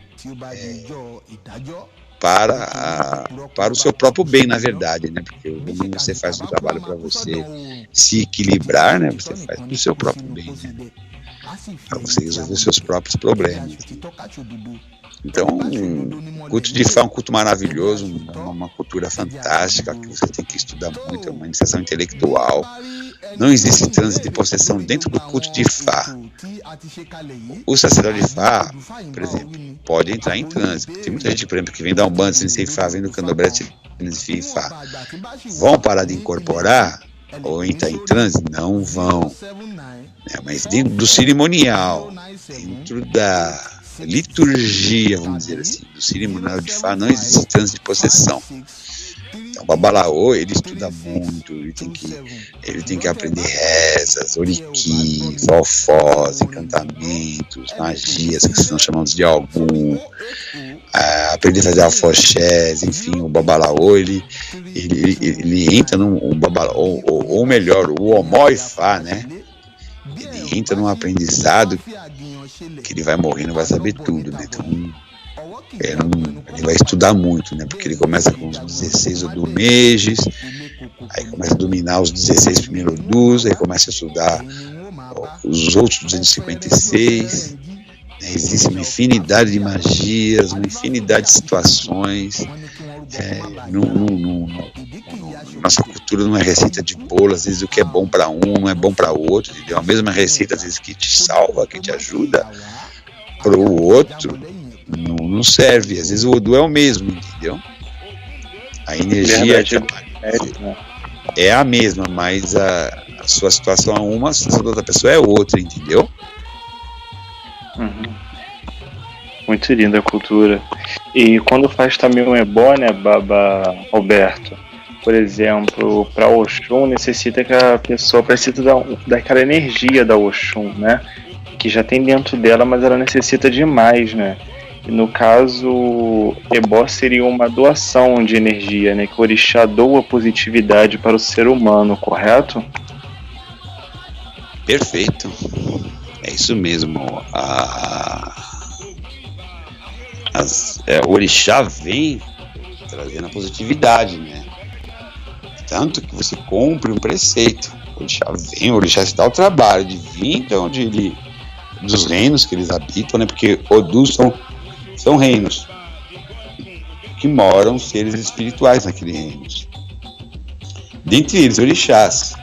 Para o seu próprio bem, na verdade, né? Porque quando você faz um trabalho para você se equilibrar, né? Você faz para o seu próprio bem, né? Para você resolver os seus próprios problemas. Então, o culto de Fá é um culto maravilhoso, uma cultura fantástica, que você tem que estudar muito, é uma iniciação intelectual. Não existe trânsito de possessão dentro do culto de Fá. O sacerdote de Fá, por exemplo, pode entrar em transe. Tem muita gente, por exemplo, que vem da Umbanda sem Fá, vem do Candomblé sem Fá. Vão parar de incorporar ou entrar em transe? Não vão. Mas dentro do cerimonial, dentro da liturgia, vamos dizer assim, do cerimonial de Fá, não existe transe de possessão. Então, o Babalaô, ele estuda muito, ele tem que aprender rezas, oriqui, fofós, encantamentos, magias, que são chamados de algum, aprender a fazer afoxés, enfim, o Babalaô, ele entra num Babalaô, ou melhor, o Omó-Ifá, né? Ele entra num aprendizado que ele vai morrer, não vai saber tudo, né? Então, ele vai estudar muito, né? Porque ele começa com os 16 odumejes, aí começa a dominar os 16 primeiros odus, aí começa a estudar os outros 256, né? Existe uma infinidade de magias, uma infinidade de situações. Nossa cultura não é receita de bolo, às vezes o que é bom para um não é bom para o outro, entendeu? A mesma receita, às vezes, que te salva, que te ajuda, para o outro não serve. Às vezes o Odu é o mesmo, entendeu? A energia é a mesma, mas a sua situação é uma, a situação da outra pessoa é outra, entendeu? Uhum. Muito linda a cultura. E quando faz também um ebó, né, Baba Roberto? Por exemplo, para Oxum, necessita que a pessoa precisa daquela energia da Oxum, né? Que já tem dentro dela, mas ela necessita de mais, né? E no caso, ebó seria uma doação de energia, né? Que o orixá doa positividade para o ser humano, correto? Perfeito. É isso mesmo. O orixá vem trazendo a positividade, né? Tanto que você cumpre um preceito. O orixá se dá o trabalho de vir de onde dos reinos que eles habitam, né? Porque Odus são reinos que moram seres espirituais naqueles reinos. Dentre eles, orixás,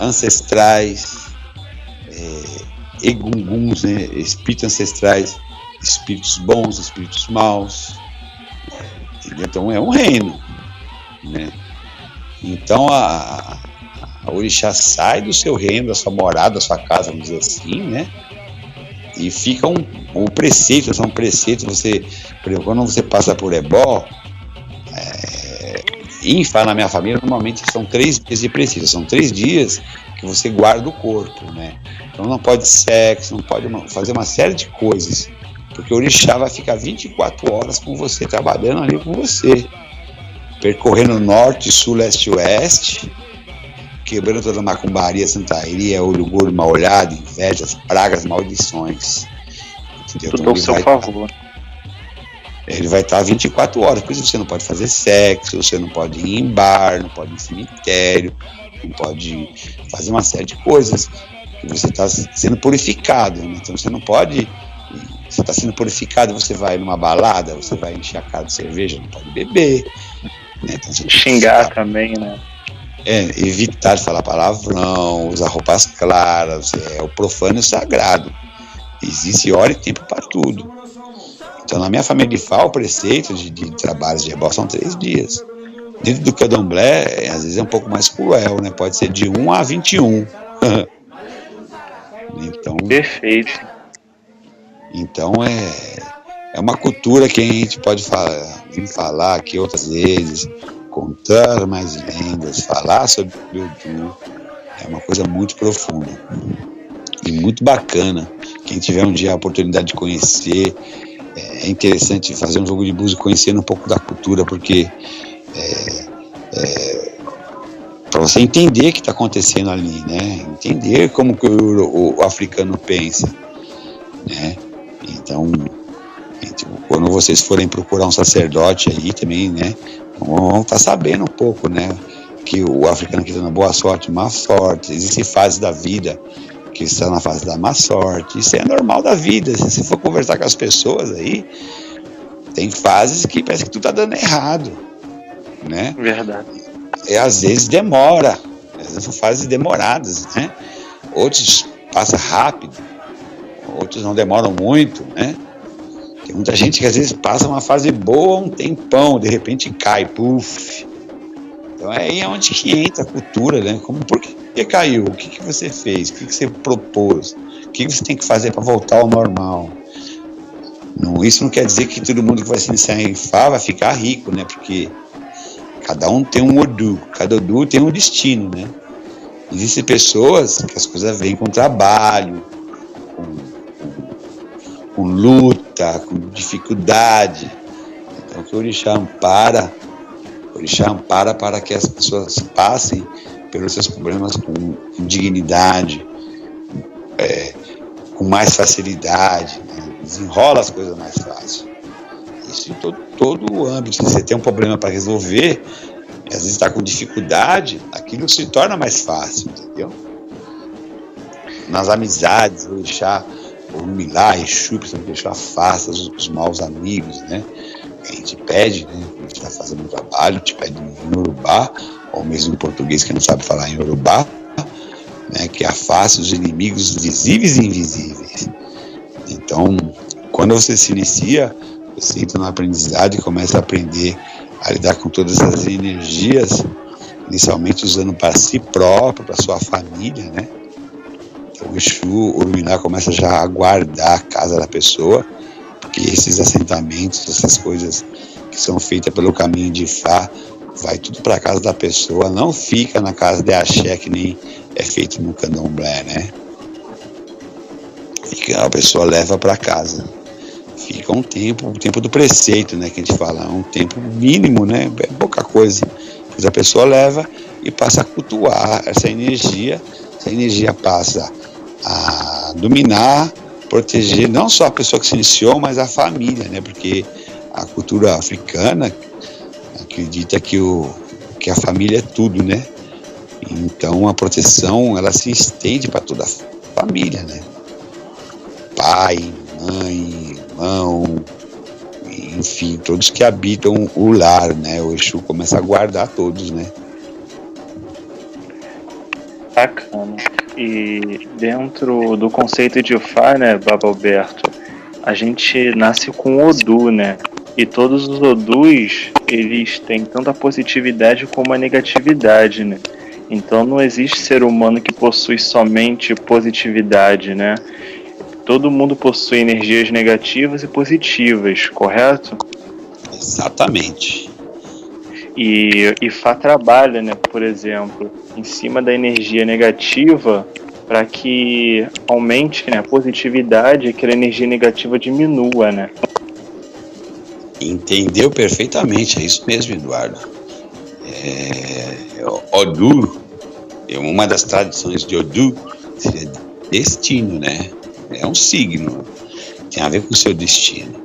ancestrais, egunguns, né? Espíritos ancestrais, espíritos bons, espíritos maus. Então é um reino, né? Então a orixá sai do seu reino, da sua morada, da sua casa, vamos dizer assim, né? E fica um preceito, são preceitos. Você, por exemplo, quando você passa por ebó, em Fá, na minha família, normalmente são 3 dias de preceito, são 3 dias que você guarda o corpo, né? Então não pode sexo, não pode fazer uma série de coisas, porque o orixá vai ficar 24 horas com você, trabalhando ali com você, percorrendo norte, sul, leste e oeste, quebrando toda a macumbaria, santaria, olho gordo, mal olhado, invejas, pragas, maldições. Entendeu? Tudo ao seu favor. Ele vai estar 24 horas, por isso você não pode fazer sexo, você não pode ir em bar, não pode ir em cemitério, não pode fazer uma série de coisas, que você está sendo purificado, né? Então você não pode, você está sendo purificado, você vai numa balada, você vai encher a cara de cerveja, não pode beber, né? Então, xingar também, né? Evitar de falar palavrão, usar roupas claras, o profano e o sagrado. Existe hora e tempo para tudo. Então, na minha família de Fá, o preceito de trabalhos de ebó são 3 dias. Dentro do Candomblé, às vezes é um pouco mais cruel, né? Pode ser de 1 a 21. Perfeito. Então é uma cultura que a gente pode falar aqui outras vezes, contar mais lendas, falar sobre o Odu. É uma coisa muito profunda e muito bacana. Quem tiver um dia a oportunidade de conhecer, é interessante fazer um jogo de búzios conhecendo um pouco da cultura, porque para você entender o que está acontecendo ali, né? Entender como que o africano pensa, né? Então, quando vocês forem procurar um sacerdote aí também, né? Vão estar sabendo um pouco, né? Que o africano que está na boa sorte, má sorte, existem fases da vida que está na fase da má sorte. Isso é normal da vida. Se você for conversar com as pessoas aí, tem fases que parece que tudo está dando errado, né? Verdade. E às vezes demora, às vezes são fases demoradas, né? Outros passa rápido, outros não demoram muito, né? Tem muita gente que às vezes passa uma fase boa um tempão, de repente cai, puf. Então é aí onde que entra a cultura, né? Por que caiu? O que você fez? O que você propôs? O que você tem que fazer para voltar ao normal? Não, isso não quer dizer que todo mundo que vai se iniciar em Fá vai ficar rico, né? Porque cada um tem um Odu, cada Odu tem um destino, né? Existem pessoas que as coisas vêm com trabalho, com luta, com dificuldade. Então que o Orixá ampara para que as pessoas passem pelos seus problemas com dignidade, com mais facilidade, né? Desenrola as coisas mais fácil. Isso em todo o âmbito. Se você tem um problema para resolver, e às vezes está com dificuldade, aquilo se torna mais fácil, entendeu? Nas amizades, o Orixá, o Milá, Exu, que o Orixá afasta os maus amigos, né? A gente pede, né? A gente está fazendo um trabalho, te pede em Yorubá, ou mesmo em português que não sabe falar em Yorubá, né? Que afaste os inimigos visíveis e invisíveis. Então, quando você se inicia, você entra na aprendizagem e começa a aprender a lidar com todas essas energias, inicialmente usando para si próprio, para sua família, né? Então, o Exu, o Orixá começa já a guardar a casa da pessoa, porque esses assentamentos, essas coisas que são feitas pelo caminho de Fá, vai tudo para a casa da pessoa, não fica na casa de Axé, que nem é feito no Candomblé, né? A pessoa leva para casa. Fica um tempo, o tempo do preceito, né, que a gente fala, um tempo mínimo, né, é pouca coisa. Mas a pessoa leva e passa a cultuar essa energia passa a dominar, proteger não só a pessoa que se iniciou, mas a família, né, porque a cultura africana acredita que a família é tudo, né, então a proteção, ela se estende para toda a família, né, pai, mãe, irmão, enfim, todos que habitam o lar, né? O Exu começa a guardar todos, né? Bacana. E dentro do conceito de Fá, né, Baba Alberto, a gente nasce com Odu, né? E todos os Odus, eles têm tanto a positividade como a negatividade, né? Então não existe ser humano que possui somente positividade, né? Todo mundo possui energias negativas e positivas, correto? Exatamente. E Fá trabalha, né, por exemplo, em cima da energia negativa para que aumente, né, a positividade e aquela energia negativa diminua, né? Entendeu perfeitamente, é isso mesmo, Eduardo. Odu, uma das tradições de Odu seria destino, né? É um signo, tem a ver com o seu destino.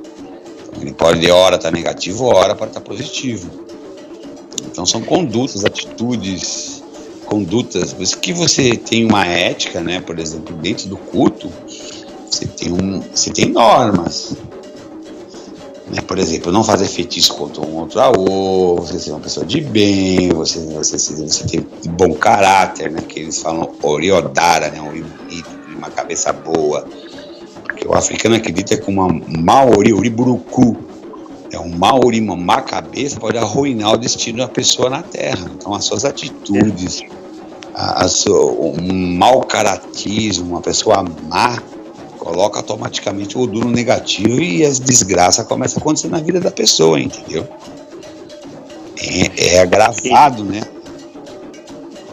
Então, ele pode, hora estar negativo, hora pode estar positivo. Então são condutas, atitudes, condutas. Por isso que você tem uma ética, né? Por exemplo, dentro do culto, você tem normas. Né? Por exemplo, não fazer feitiço contra um outro você ser uma pessoa de bem, você ter bom caráter, né? Que eles falam Oriodara, né? Uma cabeça boa, porque o africano acredita que uma Maori burucu, um Maori, uma má cabeça pode arruinar o destino da pessoa na terra. Então as suas atitudes, um mau caratismo, uma pessoa má, coloca automaticamente o Odu no negativo e as desgraças começam a acontecer na vida da pessoa, entendeu? É agravado, né?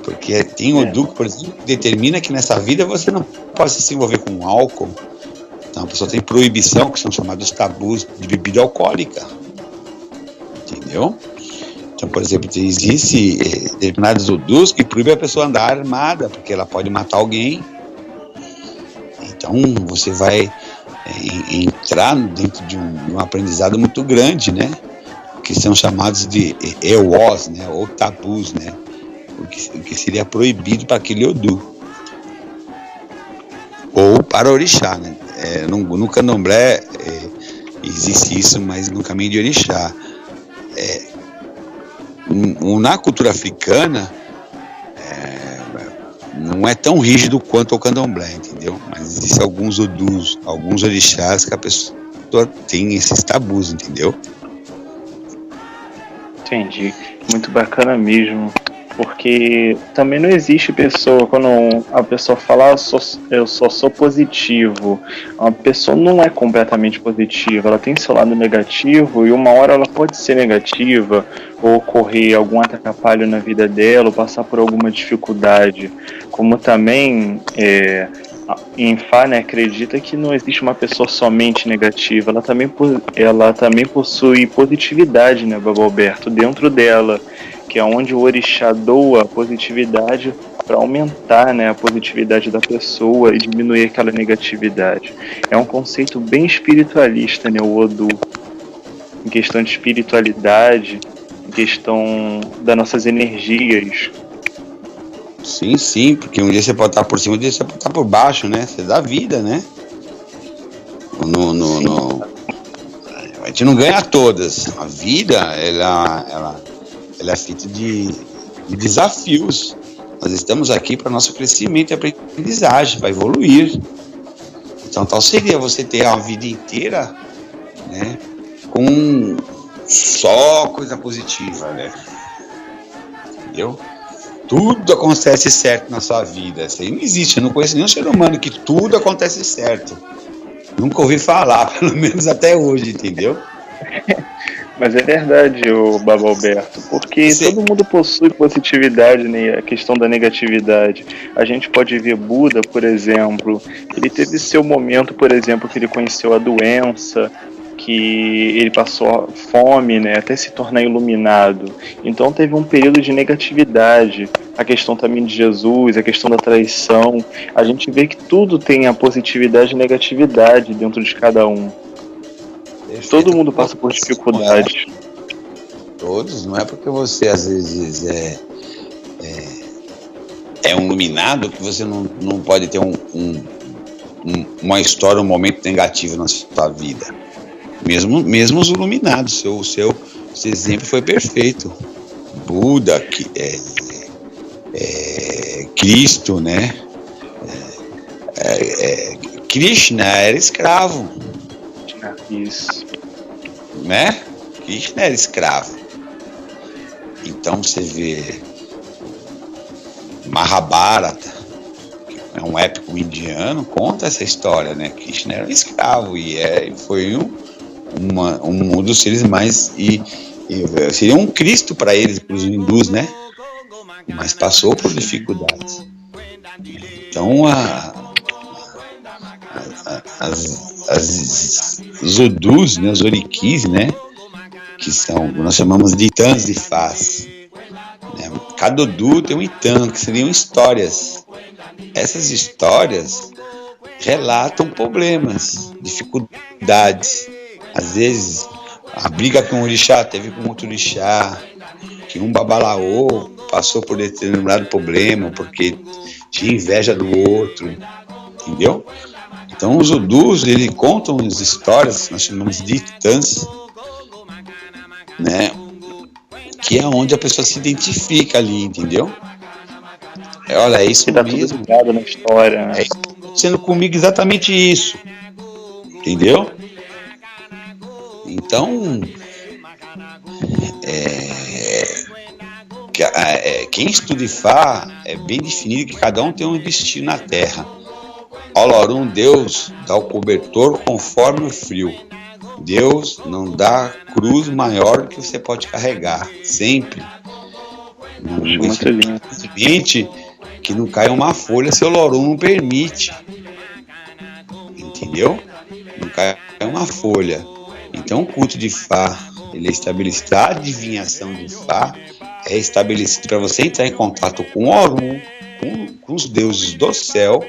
Porque tem Odu que, por exemplo, determina que nessa vida você não pode se envolver com álcool. Então a pessoa tem proibição, que são chamados tabus de bebida alcoólica. Entendeu? Então, por exemplo, existe determinados Odus que proíbem a pessoa andar armada, porque ela pode matar alguém. Então você vai entrar dentro de um aprendizado muito grande, né? Que são chamados de EWOS, né? Ou tabus, né? O que seria proibido para aquele Odu. Ou para orixá, né? No candomblé existe isso, mas no caminho de orixá. Na cultura africana não é tão rígido quanto o candomblé, entendeu? Mas existem alguns Odus, alguns orixás que a pessoa tem esses tabus, entendeu? Entendi. Muito bacana mesmo. Porque também não existe pessoa, quando a pessoa fala eu só sou positivo, a pessoa não é completamente positiva, ela tem seu lado negativo e uma hora ela pode ser negativa ou ocorrer algum atrapalho na vida dela ou passar por alguma dificuldade. Como também em Fá, né, acredita que não existe uma pessoa somente negativa, ela também possui positividade, né, Baba Alberto, dentro dela, que é onde o orixá doa a positividade para aumentar, né, a positividade da pessoa e diminuir aquela negatividade. É um conceito bem espiritualista, né, o Odu, em questão de espiritualidade, em questão das nossas energias. Sim, porque um dia você pode estar por cima, um dia você pode estar por baixo, né? Você dá vida, né? A gente não ganha todas. A vida, ela é feita de desafios. Nós estamos aqui para nosso crescimento e aprendizagem, para evoluir. Então, tal seria você ter a vida inteira, né, com só coisa positiva, né? Entendeu? Tudo acontece certo na sua vida. Isso aí não existe. Eu não conheço nenhum ser humano que tudo acontece certo. Nunca ouvi falar, pelo menos até hoje, entendeu? Mas é verdade, o Baba Alberto, porque todo mundo possui positividade, né? A questão da negatividade. A gente pode ver Buda, por exemplo, ele teve seu momento, por exemplo, que ele conheceu a doença, que ele passou fome, né, até se tornar iluminado. Então teve um período de negatividade. A questão também de Jesus, a questão da traição. A gente vê que tudo tem a positividade e negatividade dentro de cada um. Todo mundo passa por dificuldades. Todos, não é porque você às vezes é um iluminado que você não pode ter uma história, um momento negativo na sua vida. Mesmo os iluminados, seu exemplo foi perfeito. Buda, Cristo, né? Krishna era escravo. Isso. Né? Krishna era escravo. Então você vê Mahabharata, que é um épico indiano, conta essa história, né? Krishna era um escravo e foi um dos seres mais seria um Cristo para eles, para os hindus, né? Mas passou por dificuldades. Então os Odus, né, os Orikis, né, que nós chamamos de Itãs de Fás, né? Cada Odu tem um Itã, que seriam histórias. Essas histórias relatam problemas, dificuldades. Às vezes a briga que um orixá teve com outro orixá, que um babalaô passou por determinado problema porque tinha inveja do outro, entendeu? Então os Odus, eles contam as histórias, nós chamamos de Itãs, né? Que é onde a pessoa se identifica ali, entendeu? Olha, é isso mesmo. Tudo na história, né? Sendo comigo exatamente isso, entendeu? Então, quem estuda Ifá é bem definido que cada um tem um destino na Terra. Olorum, Deus dá o cobertor conforme o frio. Deus não dá cruz maior do que você pode carregar, sempre. Muito lindo. Simplesmente que não caia uma folha se o Olorum não permite. Entendeu? Não cai uma folha. Então o culto de Fá, ele é estabelecido, a adivinhação de Fá é estabelecido para você entrar em contato com o Olorum, com os deuses do céu,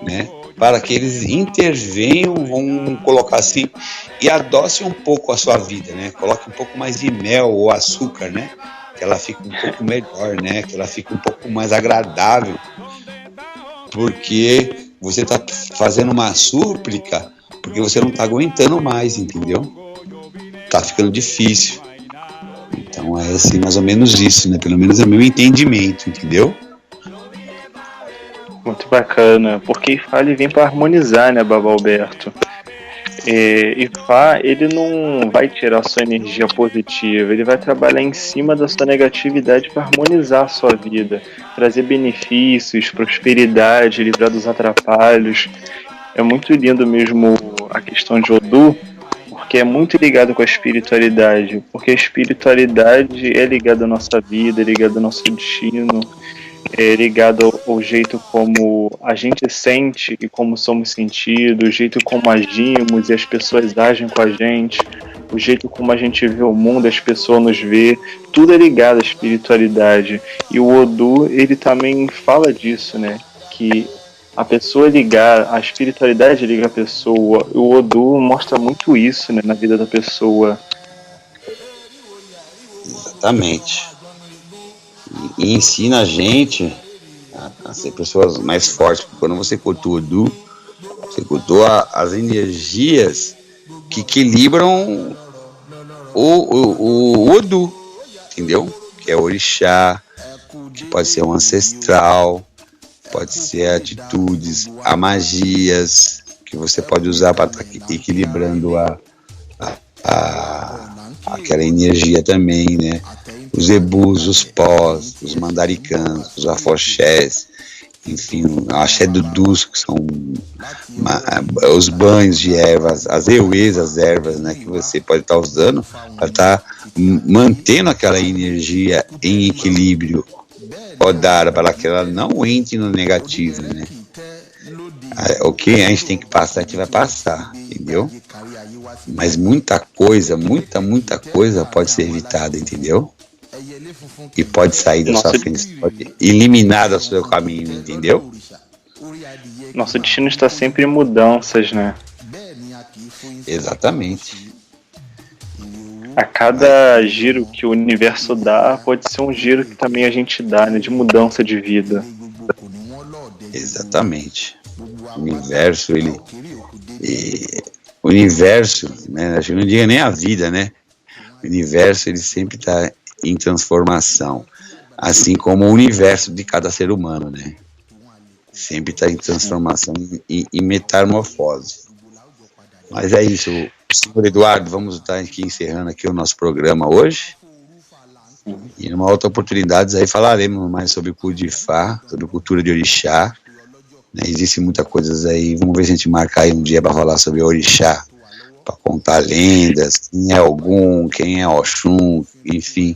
né? Para que eles intervenham, vamos colocar assim, e adoce um pouco a sua vida, né? Coloque um pouco mais de mel ou açúcar, né? Que ela fique um pouco melhor, né? Que ela fique um pouco mais agradável. Porque você está fazendo uma súplica porque você não está aguentando mais, entendeu? Tá ficando difícil. Então é assim, mais ou menos isso, né? Pelo menos é o meu entendimento, entendeu? Muito bacana, porque Ifá ele vem para harmonizar, né, Baba Alberto? Ifá, ele não vai tirar sua energia positiva, ele vai trabalhar em cima da sua negatividade para harmonizar a sua vida, trazer benefícios, prosperidade, livrar dos atrapalhos. É muito lindo mesmo a questão de Odu, porque é muito ligado com a espiritualidade, porque a espiritualidade é ligada à nossa vida, é ligada ao nosso destino, é ligado ao jeito como a gente sente e como somos sentidos, o jeito como agimos e as pessoas agem com a gente, o jeito como a gente vê o mundo, as pessoas nos vê, tudo é ligado à espiritualidade. E o Odu, ele também fala disso, né? Que a pessoa ligar, a espiritualidade liga a pessoa. O Odu mostra muito isso, né, na vida da pessoa. Exatamente. E ensina a gente a ser pessoas mais fortes. Quando você cultua o Odu, você cultua as energias que equilibram o Odu, entendeu? Que é o orixá, que pode ser um ancestral, pode ser atitudes, a magias que você pode usar para estar equilibrando aquela energia também, né? Os ebus, os pós, os mandaricãs, os afoxés, enfim, o axé dudus, que são os banhos de ervas, as euês, as ervas, né, que você pode estar usando para estar mantendo aquela energia em equilíbrio, rodar para que ela não entre no negativo, né? O que a gente tem que passar, a gente vai passar, entendeu? Mas muita coisa pode ser evitada, entendeu? E pode sair da sua frente, pode eliminar do seu caminho, entendeu? Nosso destino está sempre em mudanças, né? Exatamente. A cada giro que o universo dá, pode ser um giro que também a gente dá, né? De mudança de vida. Exatamente. O universo, o universo, né? Acho que não diga nem a vida, né? O universo, ele sempre está em transformação, assim como o universo de cada ser humano, né? Sempre está em transformação e metamorfose. Mas é isso, senhor Eduardo, vamos estar aqui encerrando aqui o nosso programa hoje. E numa outra oportunidade aí falaremos mais sobre o culto de Ifá, sobre cultura de orixá. Né? Existem muitas coisas aí, vamos ver se a gente marca aí um dia para falar sobre orixá, para contar lendas, quem é Ogum, quem é Oxum, enfim.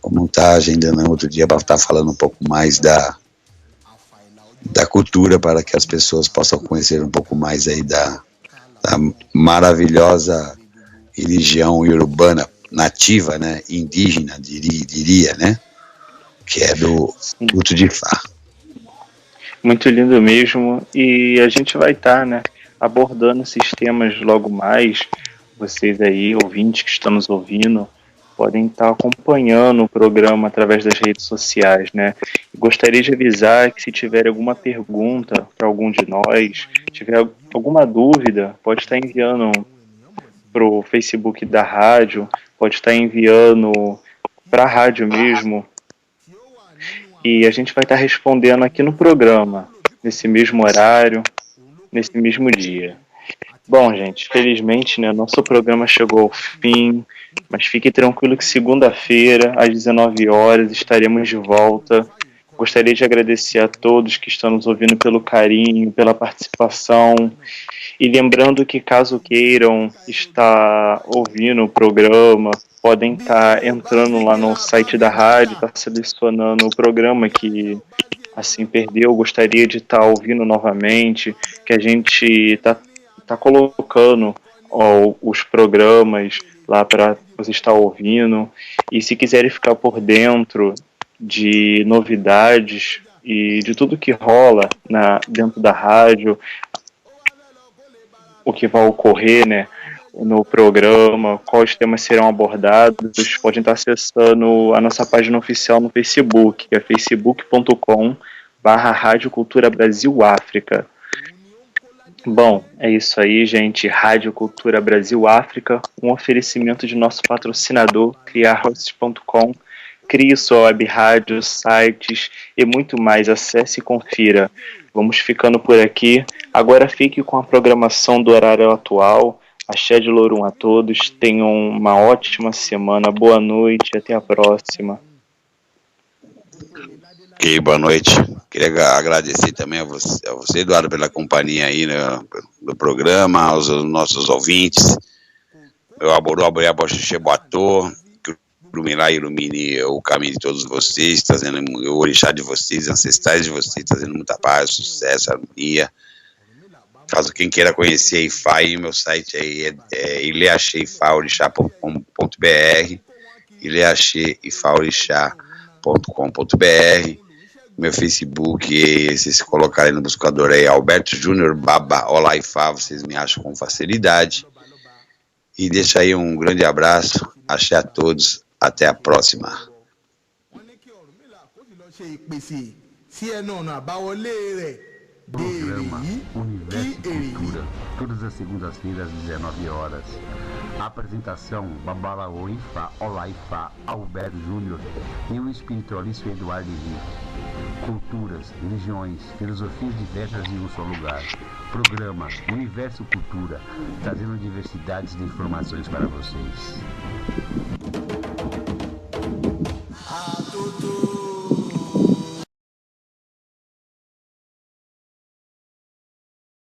Vamos estar agendando outro dia para estar falando um pouco mais da cultura, para que as pessoas possam conhecer um pouco mais aí da maravilhosa religião urbana nativa, né, indígena, diria, né, que é do culto de Ifá. Muito lindo mesmo, e a gente vai estar, né, abordando esses temas logo mais. Vocês aí, ouvintes que estão nos ouvindo, podem estar acompanhando o programa através das redes sociais, né? Gostaria de avisar que se tiver alguma pergunta para algum de nós, tiver alguma dúvida, pode estar enviando para o Facebook da rádio, pode estar enviando para a rádio mesmo, e a gente vai estar respondendo aqui no programa, nesse mesmo horário, nesse mesmo dia. Bom, gente, felizmente, né, nosso programa chegou ao fim, mas fique tranquilo que segunda-feira, às 19 horas, estaremos de volta Gostaria de agradecer a todos que estão nos ouvindo pelo carinho, pela participação. E lembrando que caso queiram estar ouvindo o programa, podem estar entrando lá no site da rádio, estar selecionando o programa que assim perdeu, gostaria de estar ouvindo novamente, que a gente tá colocando os programas lá para você estar ouvindo. E se quiserem ficar por dentro de novidades e de tudo que rola dentro da rádio, o que vai ocorrer, né, no programa, quais temas serão abordados, podem estar acessando a nossa página oficial no Facebook, que é facebook.com/Rádio Cultura Brasil África. Bom, é isso aí, gente. Rádio Cultura Brasil África, um oferecimento de nosso patrocinador, criarhost.com. Crie sua web rádio, sites e muito mais. Acesse e confira. Vamos ficando por aqui. Agora fique com a programação do horário atual. Axé de Lourum a todos. Tenham uma ótima semana. Boa noite e até a próxima. Ok, boa noite. Queria agradecer também a você, Eduardo, pela companhia aí no programa, aos nossos ouvintes. Meu aborô, aboxixê, boatô. Iluminar e ilumine o caminho de todos vocês, trazendo o orixá de vocês, ancestrais de vocês, trazendo muita paz, sucesso, harmonia. Caso quem queira conhecer a Ifá, meu site aí é ileaxeifaorixá.com.br, ileaxeifaorixá.com.br. Meu Facebook, se colocarem no buscador aí, Alberto Júnior Baba Olá Ifá, vocês me acham com facilidade. E deixa aí um grande abraço, axé a todos. Até a próxima. Programa Universo e Cultura, todas as segundas-feiras, 19 horas. Apresentação: Babalaô Ifá, Olá Ifá, Alberto Júnior e o espiritualista Eduardo Henrique. Culturas, religiões, filosofias diversas em um só lugar. Programa Universo e Cultura, trazendo diversidades de informações para vocês.